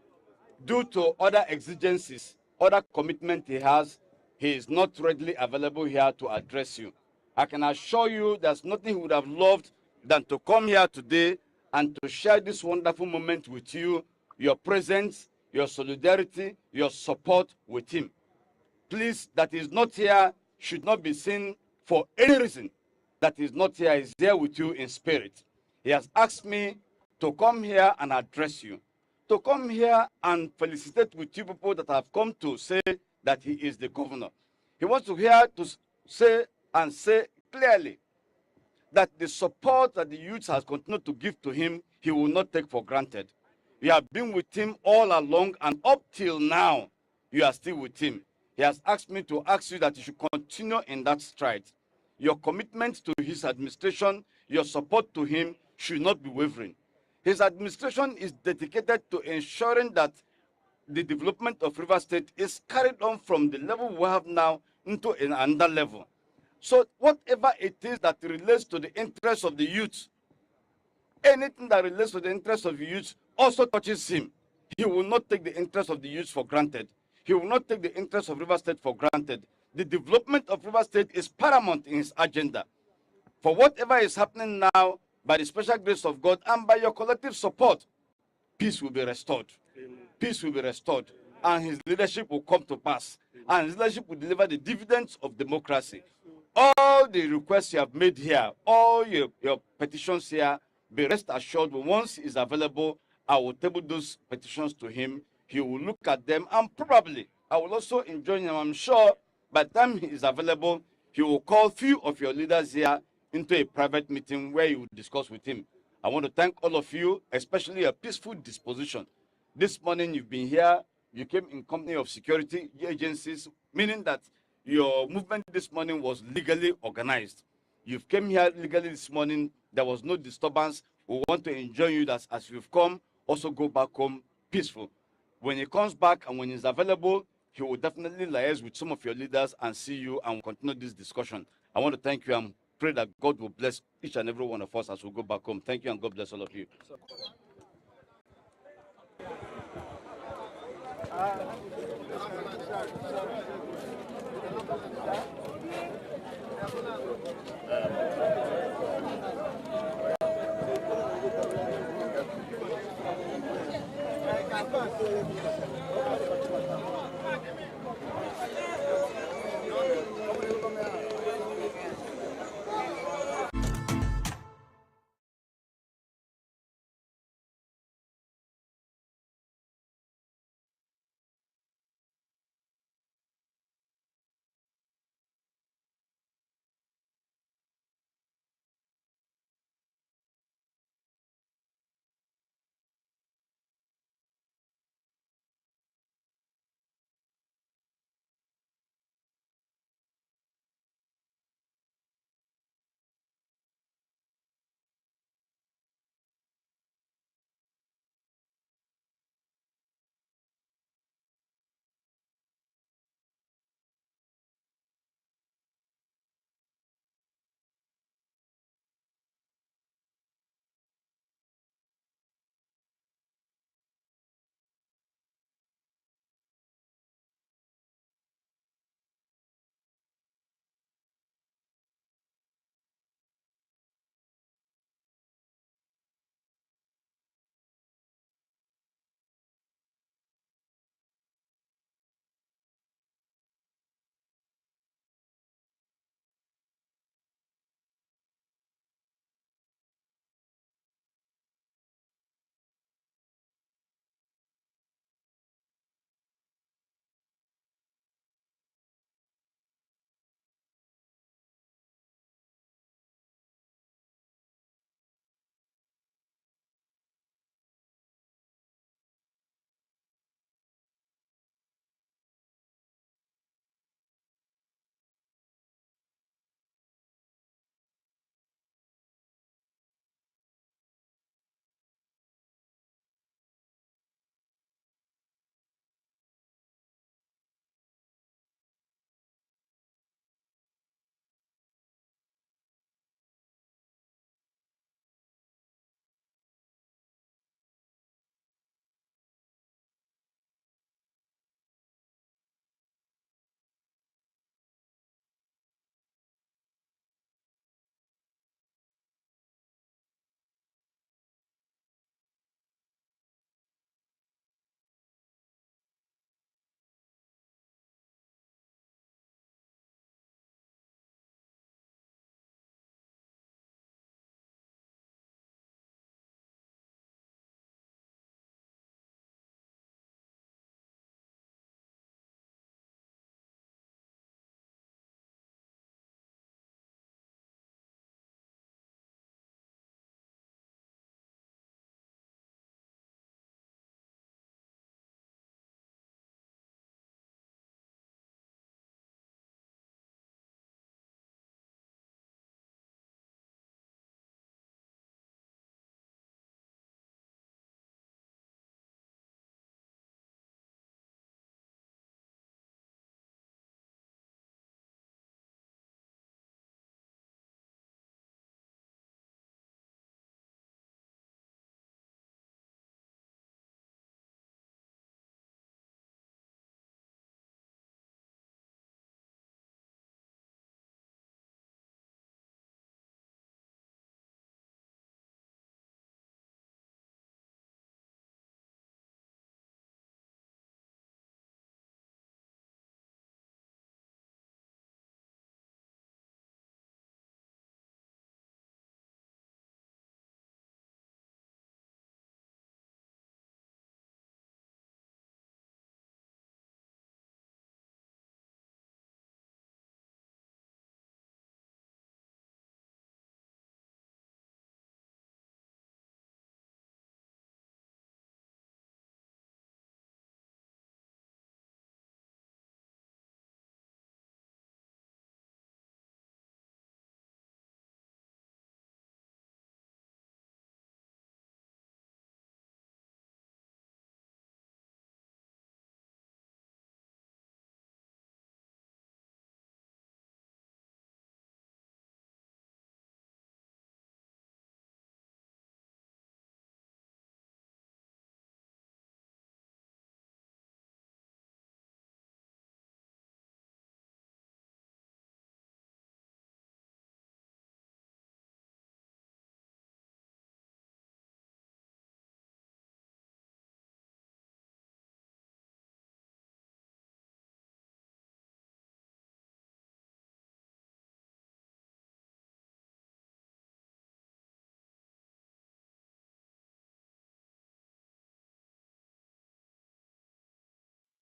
due to other exigencies, other commitment he is not readily available here to address you. I can assure you there's nothing he would have loved than to come here today and to share this wonderful moment with you, your presence, your solidarity, your support with him. Please, that is not here should not be seen for any reason. That is not here, is there with you in spirit. He has asked me to come here and address you, to come here and felicitate with you people that have come to say that he is the governor. He wants to hear to say clearly that the support that the youth has continued to give to him, he will not take for granted. You have been with him all along, and up till now, you are still with him. He has asked me to ask you that you should continue in that stride. Your commitment to his administration, your support to him should not be wavering. His administration is dedicated to ensuring that the development of Rivers State is carried on from the level we have now into another level. So whatever it is that relates to the interests of the youth, anything that relates to the interests of the youth also touches him. He will not take the interests of the youth for granted. He will not take the interests of Rivers State for granted. The development of Rivers State is paramount in his agenda. For whatever is happening now, by the special grace of God and by your collective support, peace will be restored. Peace will be restored, and his leadership will come to pass. And his leadership will deliver the dividends of democracy. All the requests you have made here, all your petitions here, be rest assured, once he is available, I will table those petitions to him. He will look at them, and probably I will also join him. I'm sure by the time he is available, he will call few of your leaders here into a private meeting where you will discuss with him. I want to thank all of you, especially a peaceful disposition. This morning you've been here, you came in company of security agencies, meaning that your movement this morning was legally organized. You've came here legally this morning, there was no disturbance. We want to enjoy you that as you've come, also go back home peaceful. When he comes back and when he's available, he will definitely liaise with some of your leaders and see you and continue this discussion. I want to thank you and pray that God will bless each and every one of us as we go back home. Thank you and God bless all of you.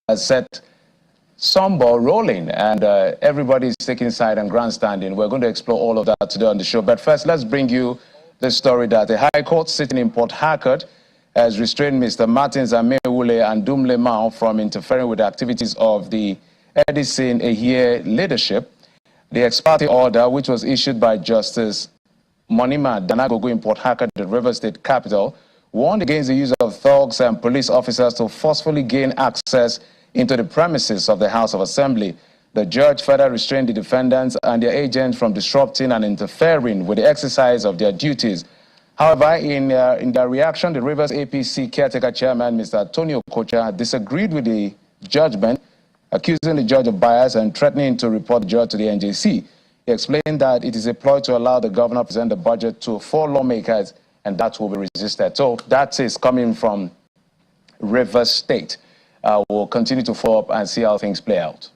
has set some ball rolling, and everybody's taking side and grandstanding. We're going to explore all of that today on the show. But first, let's bring you the story that the High Court sitting in Port Harcourt has restrained Mr. Martins Amewule and Dumle Mao from interfering with the activities of the Edison Ehie leadership. The ex parte order, which was issued by Justice Monima Danagogo in Port Harcourt, the River State capital, warned against the use of thugs and police officers to forcefully gain access into the premises of the House of Assembly. The judge further restrained the defendants and their agents from disrupting and interfering with the exercise of their duties. However, in their reaction, the Rivers APC caretaker chairman, Mr. Antonio Kocha, disagreed with the judgment, accusing the judge of bias and threatening to report the judge to the NJC. He explained that it is a ploy to allow the governor to present the budget to 4 lawmakers, and that will be resisted. So that is coming from Rivers State. We'll continue to follow up and see how things play out.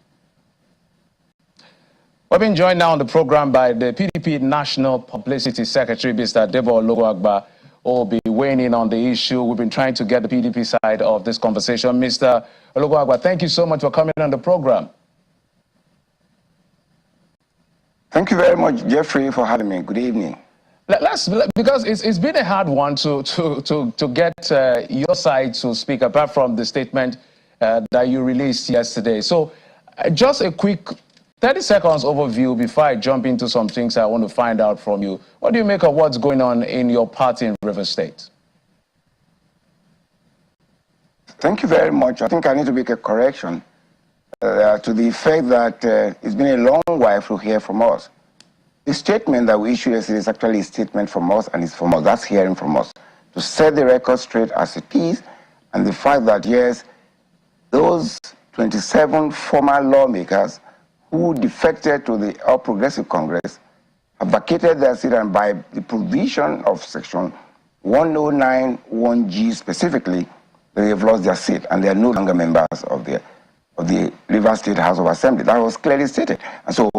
We've been joined now on the program by the PDP National Publicity Secretary, Mr. Debo Ologoagba, who will be weighing in on the issue. We've been trying to get the PDP side of this conversation. Mr. Ologoagba, thank you so much for coming on the program. Thank you very much, Jeffrey, for having me. Good evening. Because it's been a hard one to get your side to speak, apart from the statement that you released yesterday. So just a quick 30 seconds overview before I jump into some things I want to find out from you. What do you make of what's going on in your party in Rivers State? Thank you very much. I think I need to make a correction to the effect that it's been a long while to hear from us. The statement that we issued yesterday is actually a statement from us, and it's from us. That's hearing from us. To set the record straight as it is, and the fact that, yes, those 27 former lawmakers who defected to the All Progressive Congress have vacated their seat, and by the provision of Section 1091G specifically, they have lost their seat, and they are no longer members of the Rivers State House of Assembly. That was clearly stated. And so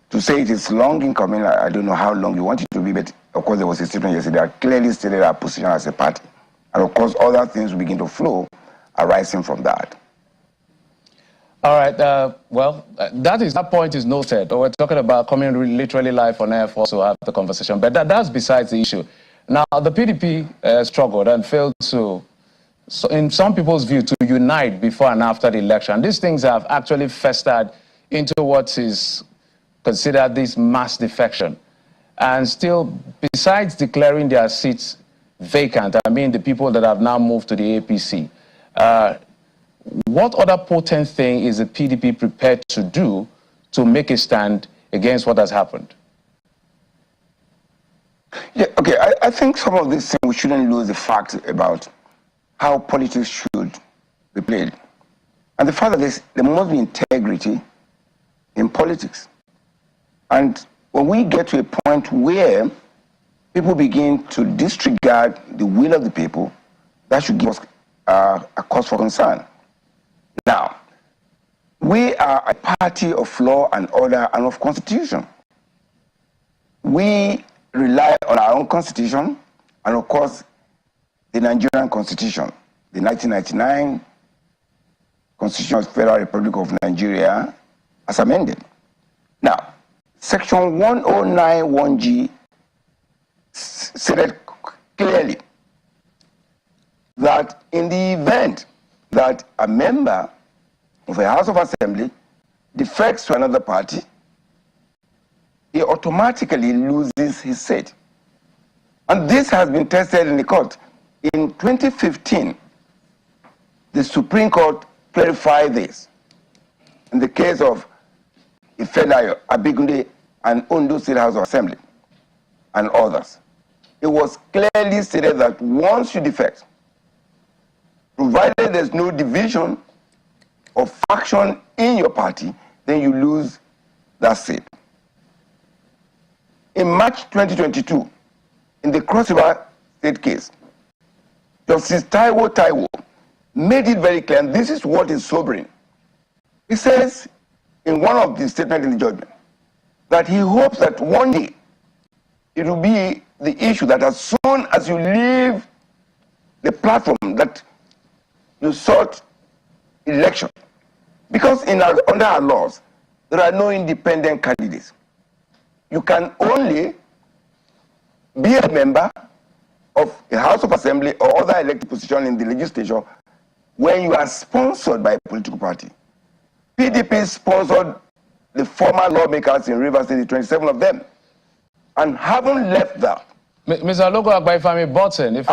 to say it is long in coming, I don't know how long you want it to be, but of course there was a statement yesterday that clearly stated our position as a party. And of course other things will begin to flow arising from that. All right, that point is noted. We're talking about coming literally live on air for us to have the conversation, but that's besides the issue. Now, the PDP struggled and failed to, in some people's view, to unite before and after the election. These things have actually festered into what is considered this mass defection. And still, besides declaring their seats vacant, I mean the people that have now moved to the APC, what other potent thing is the PDP prepared to do to make a stand against what has happened? Yeah, okay, I think some of these things we shouldn't lose the fact about how politics should be played. And the fact that there must be integrity in politics. And when we get to a point where people begin to disregard the will of the people, that should give us a cause for concern. Now, we are a party of law and order and of constitution. We rely on our own constitution and, of course, the Nigerian constitution, the 1999 Constitution of the Federal Republic of Nigeria, as amended. Now, Section 1091G stated clearly that in the event that a member of a House of Assembly defects to another party, he automatically loses his seat. And this has been tested in the court. In 2015, the Supreme Court clarified this. In the case of Ifedayo, Abigunde, and Ondo State House of Assembly, and others, it was clearly stated that once you defect, provided there's no division of faction in your party, then you lose that seat. In March 2022, in the Cross River State case, Justice Taiwo made it very clear, and this is what is sobering. He says in one of the statements in the judgment that he hopes that one day it will be the issue that as soon as you leave the platform that you sought election, Because under our laws, there are no independent candidates. You can only be a member of a House of Assembly or other elected position in the legislature when you are sponsored by a political party. PDP sponsored the former lawmakers in Rivers State, 27 of them, and haven't left that. Mr. Logo, if I may button, so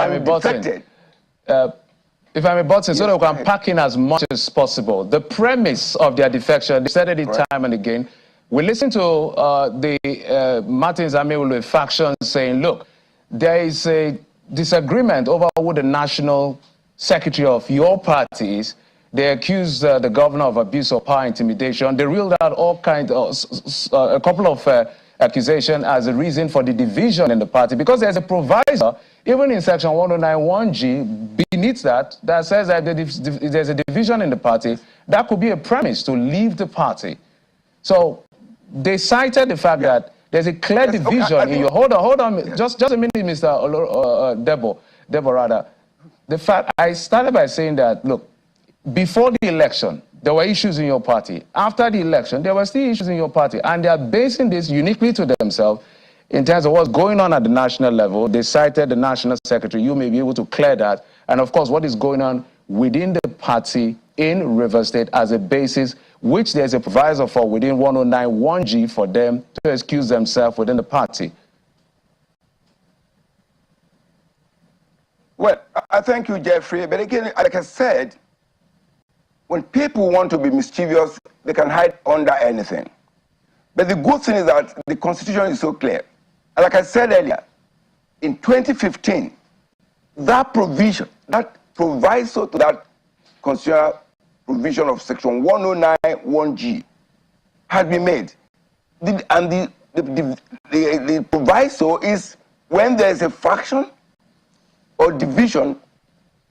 that we can pack in as much as possible. The premise of their defection, they said it time and again. We listened to the Martins Amewulu faction saying, look, there is a disagreement over who the national secretary of your party is. They accused the governor of abuse of power, intimidation. They reeled out all kinds of, a couple of accusations as a reason for the division in the party, because there's a proviso, even in section 109(1)G, beneath that, that says that there's a division in the party. That could be a premise to leave the party. So they cited the fact that there's a clear division in your... Hold on, just a minute, Mr. Deborah. The fact, I started by saying that, look, before the election, there were issues in your party. After the election, there were still issues in your party. And they are basing this uniquely to themselves in terms of what's going on at the national level. They cited the national secretary. You may be able to clear that. And of course, what is going on within the party in Rivers State as a basis, which there's a proviso for within 109(1)G for them to excuse themselves within the party. Well, I thank you, Jeffrey. But again, like I said, when people want to be mischievous, they can hide under anything. But the good thing is that the Constitution is so clear. And like I said earlier, in 2015, that provision, that proviso to that constitutional provision of section 109(1)G had been made. And the proviso is when there is a faction or division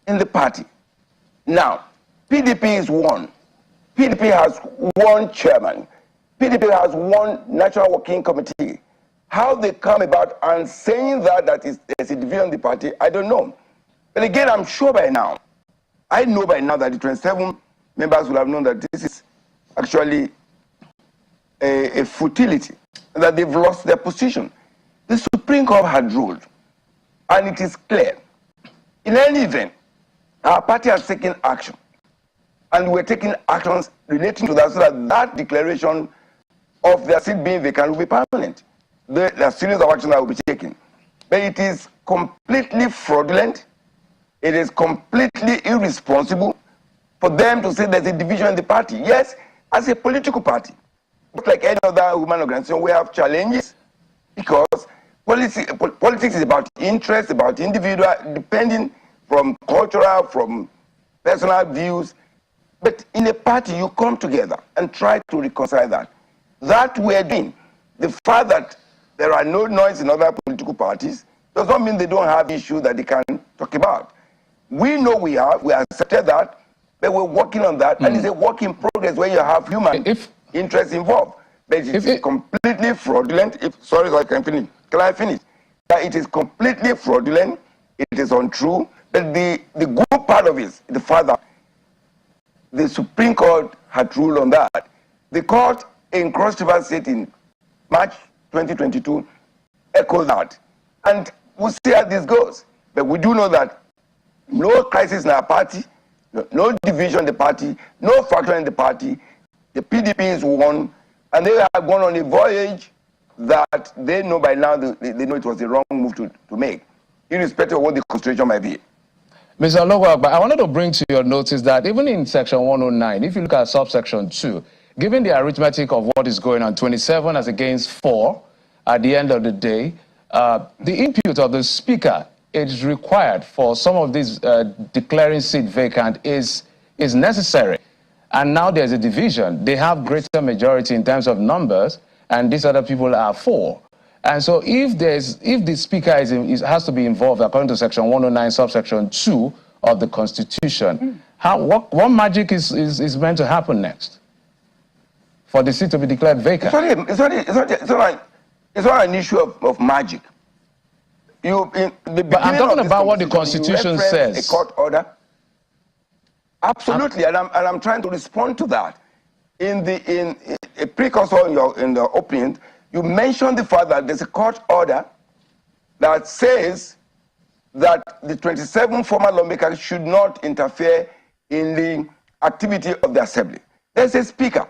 in the party. Now, PDP is one. PDP has one chairman. PDP has one national working committee. How they come about and saying that there's a division in the party, I don't know. But again, I'm sure by now, I know by now that the 27 members will have known that this is actually a futility, that they've lost their position. The Supreme Court had ruled, and it is clear. In any event, our party has taken action. And we're taking actions relating to that so that that declaration of their seat being vacant will be permanent. There are series of actions that will be taken. But it is completely fraudulent. It is completely irresponsible for them to say there's a division in the party. Yes, as a political party, just like any other women organization, we have challenges because politics is about interest, about individual, depending from cultural, from personal views. But in a party, you come together and try to reconcile that. That we're doing. The fact that there are no noise in other political parties does not mean they don't have issues that they can talk about. We know we accepted that, but we're working on that, and it's a work in progress where you have human interest involved. But it's completely fraudulent. Sorry, I can finish. Can I finish? That it is completely fraudulent. It is untrue. But the good part of it is the fact that the Supreme Court had ruled on that. The court in Cross River State in March 2022 echoed that. And we'll see how this goes. But we do know that no crisis in our party, no division in the party, no faction in the party. The PDP is one, and they have gone on a voyage that they know by now, they know it was the wrong move to make, irrespective of what the constitution might be. Mr. Logo, but I wanted to bring to your notice that even in section 109, if you look at subsection 2, given the arithmetic of what is going on, 27 as against 4, at the end of the day, the input of the speaker is required for some of these declaring seat vacant is necessary. And now there's a division. They have greater majority in terms of numbers, and these other people are 4. And so if the speaker has to be involved according to section 109 subsection 2 of the Constitution, what magic is meant to happen next for the seat to be declared vacant? It's not an issue of magic. But I'm talking about what the Constitution says. A court order. Absolutely, and I'm trying to respond to that. in a precursor in the opening, you mentioned the fact that there's a court order that says that the 27 former lawmakers should not interfere in the activity of the assembly. There's a speaker.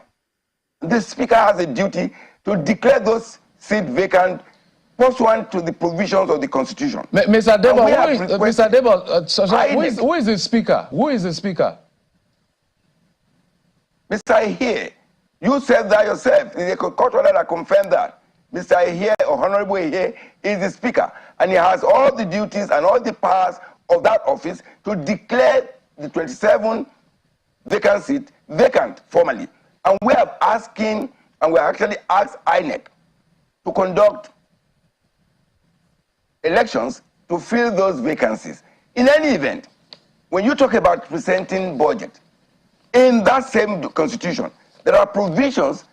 The speaker has a duty to declare those seats vacant pursuant to the provisions of the Constitution. Mr. Debo, who is the speaker? Who is the speaker? Mr. Ahie, you said that yourself. There's a court order that confirmed that. Mr. Ahie, or Honorable Ahie, is the speaker, and he has all the duties and all the powers of that office to declare the 27 vacant seat vacant formally. And we are asking, and we actually asked INEC to conduct elections to fill those vacancies. In any event, when you talk about presenting budget, in that same constitution, there are provisions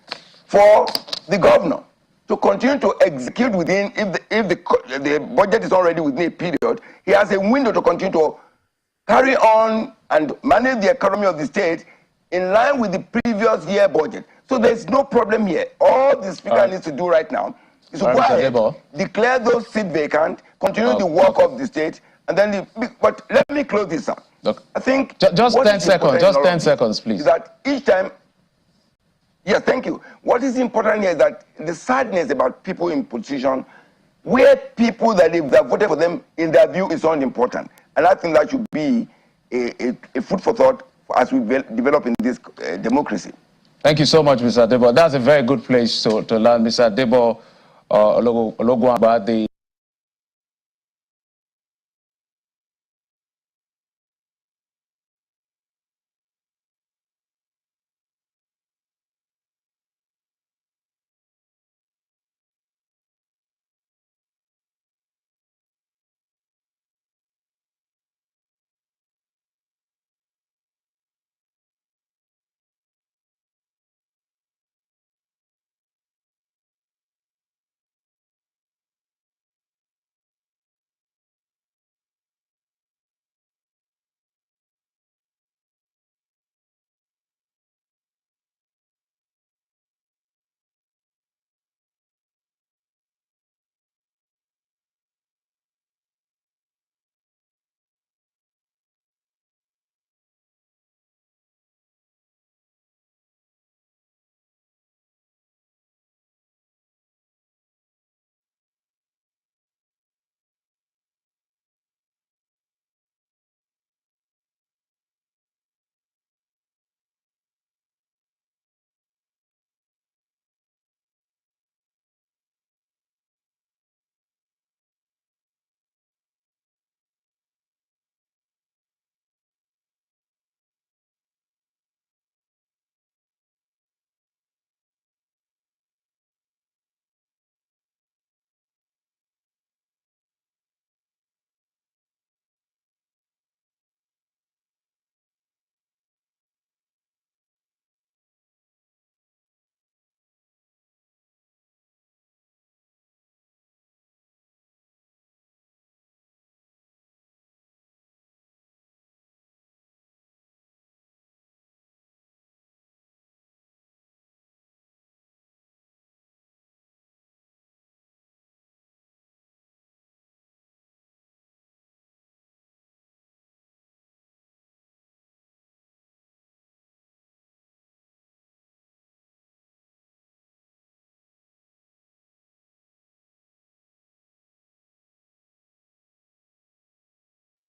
for the governor to continue to execute within, if the budget is already within a period, he has a window to continue to carry on and manage the economy of the state in line with the previous year budget. So there's no problem here. All the speaker needs to do right now is to go ahead, declare those seats vacant, continue the work of the state, and then but let me close this up. Look, I think just 10 seconds, just 10 seconds, please. Is that each time, yes, thank you. What is important here is that the sadness about people in position where people that if they voted for them, in their view, is unimportant. And I think that should be a food for thought as we develop in this democracy. Thank you so much, Mr. Debo. That's a very good place to learn. Mr. Debo Ologwamba, the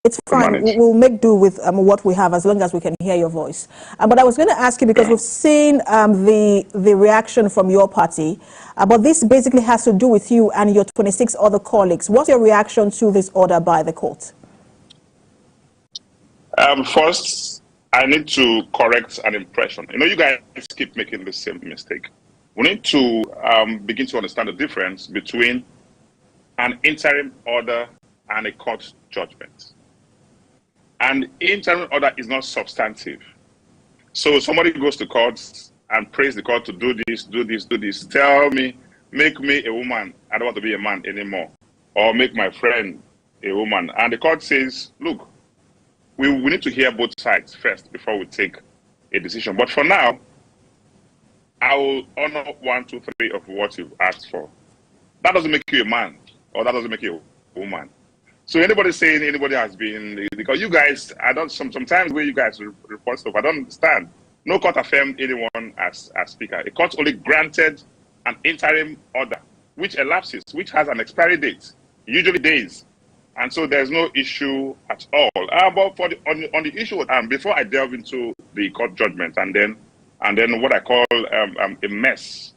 It's fine. We'll make do with what we have as long as we can hear your voice. But I was going to ask you, because we've seen the reaction from your party, but this basically has to do with you and your 26 other colleagues. What's your reaction to this order by the court? First, I need to correct an impression. You know, you guys keep making the same mistake. We need to begin to understand the difference between an interim order and a court judgment. An interim order is not substantive. So somebody goes to court and prays the court to do this, do this, do this. Tell me, make me a woman. I don't want to be a man anymore. Or make my friend a woman. And the court says, look, we need to hear both sides first before we take a decision. But for now, I will honor 1, 2, 3 of what you've asked for. That doesn't make you a man, or that doesn't make you a woman. So anybody saying anybody has been, because you guys, I don't, sometimes the way you guys report stuff, I don't understand. No court affirmed anyone as speaker. A court only granted an interim order, which elapses, which has an expiry date, usually days. And so there's no issue at all. But for on the issue, before I delve into the court judgment and then what I call a mess,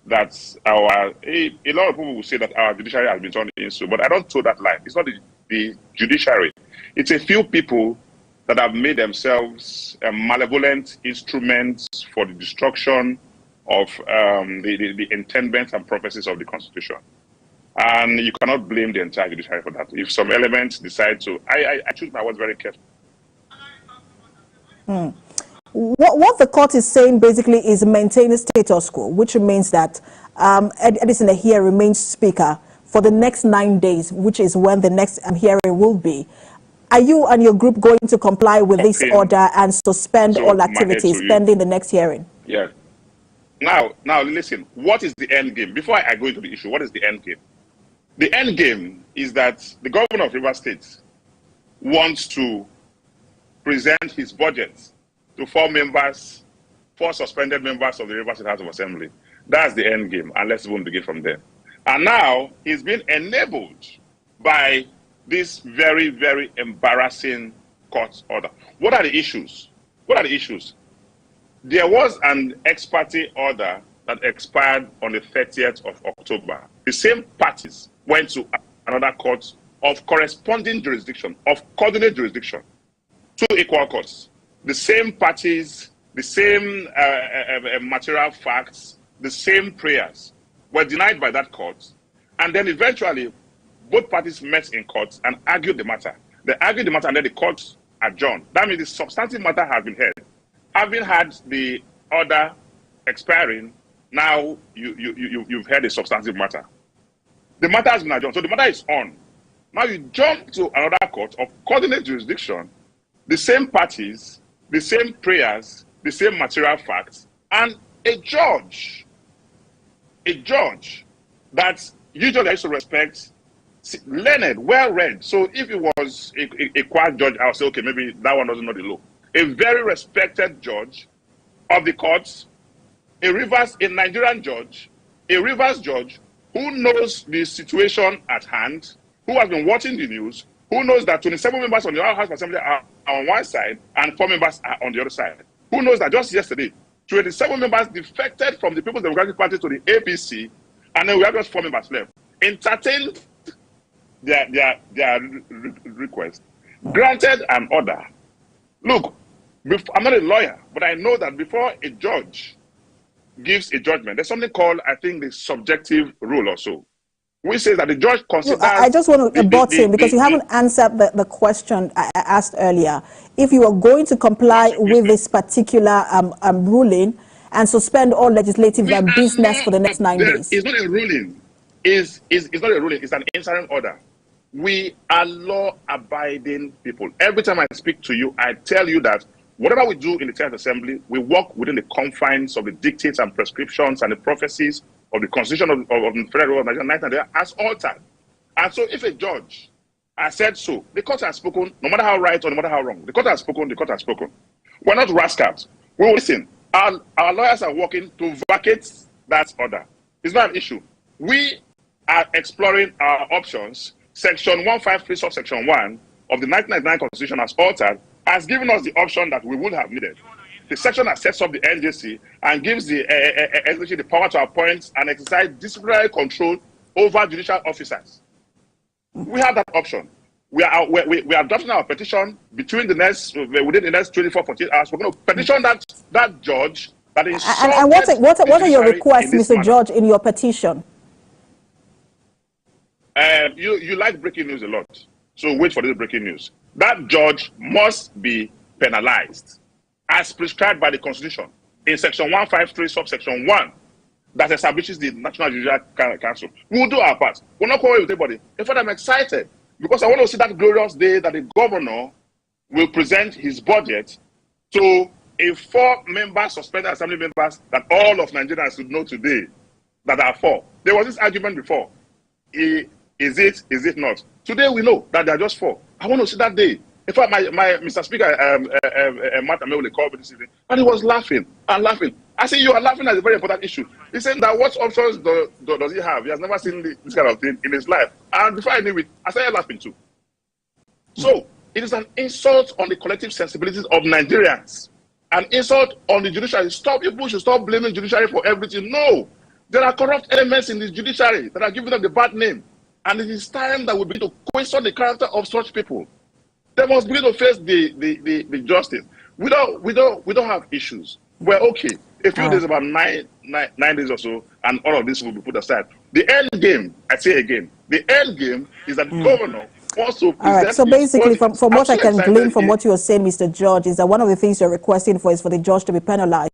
that's a lot of people will say that our judiciary has been turned into, but I don't toe that line. It's not the judiciary. It's a few people that have made themselves malevolent instruments for the destruction of the intendments and prophecies of the Constitution. And you cannot blame the entire judiciary for that. If some elements decide to, I choose my words very carefully. What the court is saying basically is maintain the status quo, which means that Edison Ehie remains speaker for the next 9 days, which is when the next hearing will be. Are you and your group going to comply with this order and suspend all activities pending the next hearing? Yeah. Now listen, what is the end game? Before I go into the issue, what is the end game? The end game is that the governor of Rivers State wants to present his budget to 4 suspended members of the Rivers State House of Assembly. That's the end game, and let's even begin from there. And now he's been enabled by this very, very embarrassing court order. What are the issues? There was an ex parte order that expired on the 30th of October. The same parties went to another court of corresponding jurisdiction, of coordinate jurisdiction, 2 equal courts. The same parties, the same material facts, the same prayers were denied by that court. And then eventually, both parties met in court and argued the matter. They argued the matter and then the court adjourned. That means the substantive matter has been heard. Having had the order expiring, now you've heard the substantive matter. The matter has been adjourned, so the matter is on. Now you jump to another court of coordinate jurisdiction, the same parties, the same prayers, the same material facts, and a judge that usually I used to respect, learned, well-read. So if it was a quiet judge, I'll say, okay, maybe that one doesn't know the law. A very respected judge of the courts, a Nigerian judge, a Rivers judge who knows the situation at hand, who has been watching the news, who knows that 27 members on the House of Assembly are on one side and 4 members are on the other side. Who knows that just yesterday, 27 members defected from the People's Democratic Party to the APC, and then we have just 4 members left. Entertained their request, granted an order. Look, I'm not a lawyer, but I know that before a judge gives a judgment, there's something called, I think, the subjective rule or so, which says that the judge considers... I just want to abort him because you haven't answered the question I asked earlier. If you are going to comply with this particular ruling and suspend all legislative business for the next 9 days. It's not a ruling. It's not a ruling. It's an interim order. We are law-abiding people. Every time I speak to you, I tell you that whatever we do in the Tenth Assembly, we work within the confines of the dictates and prescriptions and the prophecies of the Constitution of the Federal Government of Nigeria as altered. And so if a judge has said so, the court has spoken, no matter how right or no matter how wrong. The court has spoken, the court has spoken. We're not rascals. We will listen. Our lawyers are working to vacate that order. It's not an issue. We are exploring our options. Section 153, subsection 1 of the 1999 Constitution as altered has given us the option that we would have needed. The section that sets up the NJC and gives the the power to appoint and exercise disciplinary control over judicial officers. We have that option. We are adopting our petition within the next 24, 48 hours. We're going to petition that judge that is. And what are your requests, Mr. Judge, in your petition? You like breaking news a lot, so wait for this breaking news. That judge must be penalized as prescribed by the Constitution in Section 153, subsection 1, that establishes the National Judicial Council. We will do our part. We're not calling with anybody. In fact, I'm excited because I want to see that glorious day that the governor will present his budget to a 4-member suspended assembly members that all of Nigerians should know today that are 4. There was this argument before. Is it not? Today we know that they are just 4. I want to see that day. In fact, my Mr. Speaker, Martha Mewle called me this evening, and he was laughing and laughing. I said, you are laughing at a very important issue. He said that what options does he have? He has never seen this kind of thing in his life. And before I knew it, I started laughing too. So it is an insult on the collective sensibilities of Nigerians. An insult on the judiciary. People should stop blaming judiciary for everything. No. There are corrupt elements in the judiciary that are giving them the bad name. And it is time that we begin to question the character of such people. They must begin to face the justice. We don't have issues. We're okay. A few days, about nine days or so, and all of this will be put aside. The end game, I say again, the end game is that the governor wants to present. All right. So basically, from what I can glean from what you are saying, Mr. George, is that one of the things you're requesting for is for the judge to be penalized.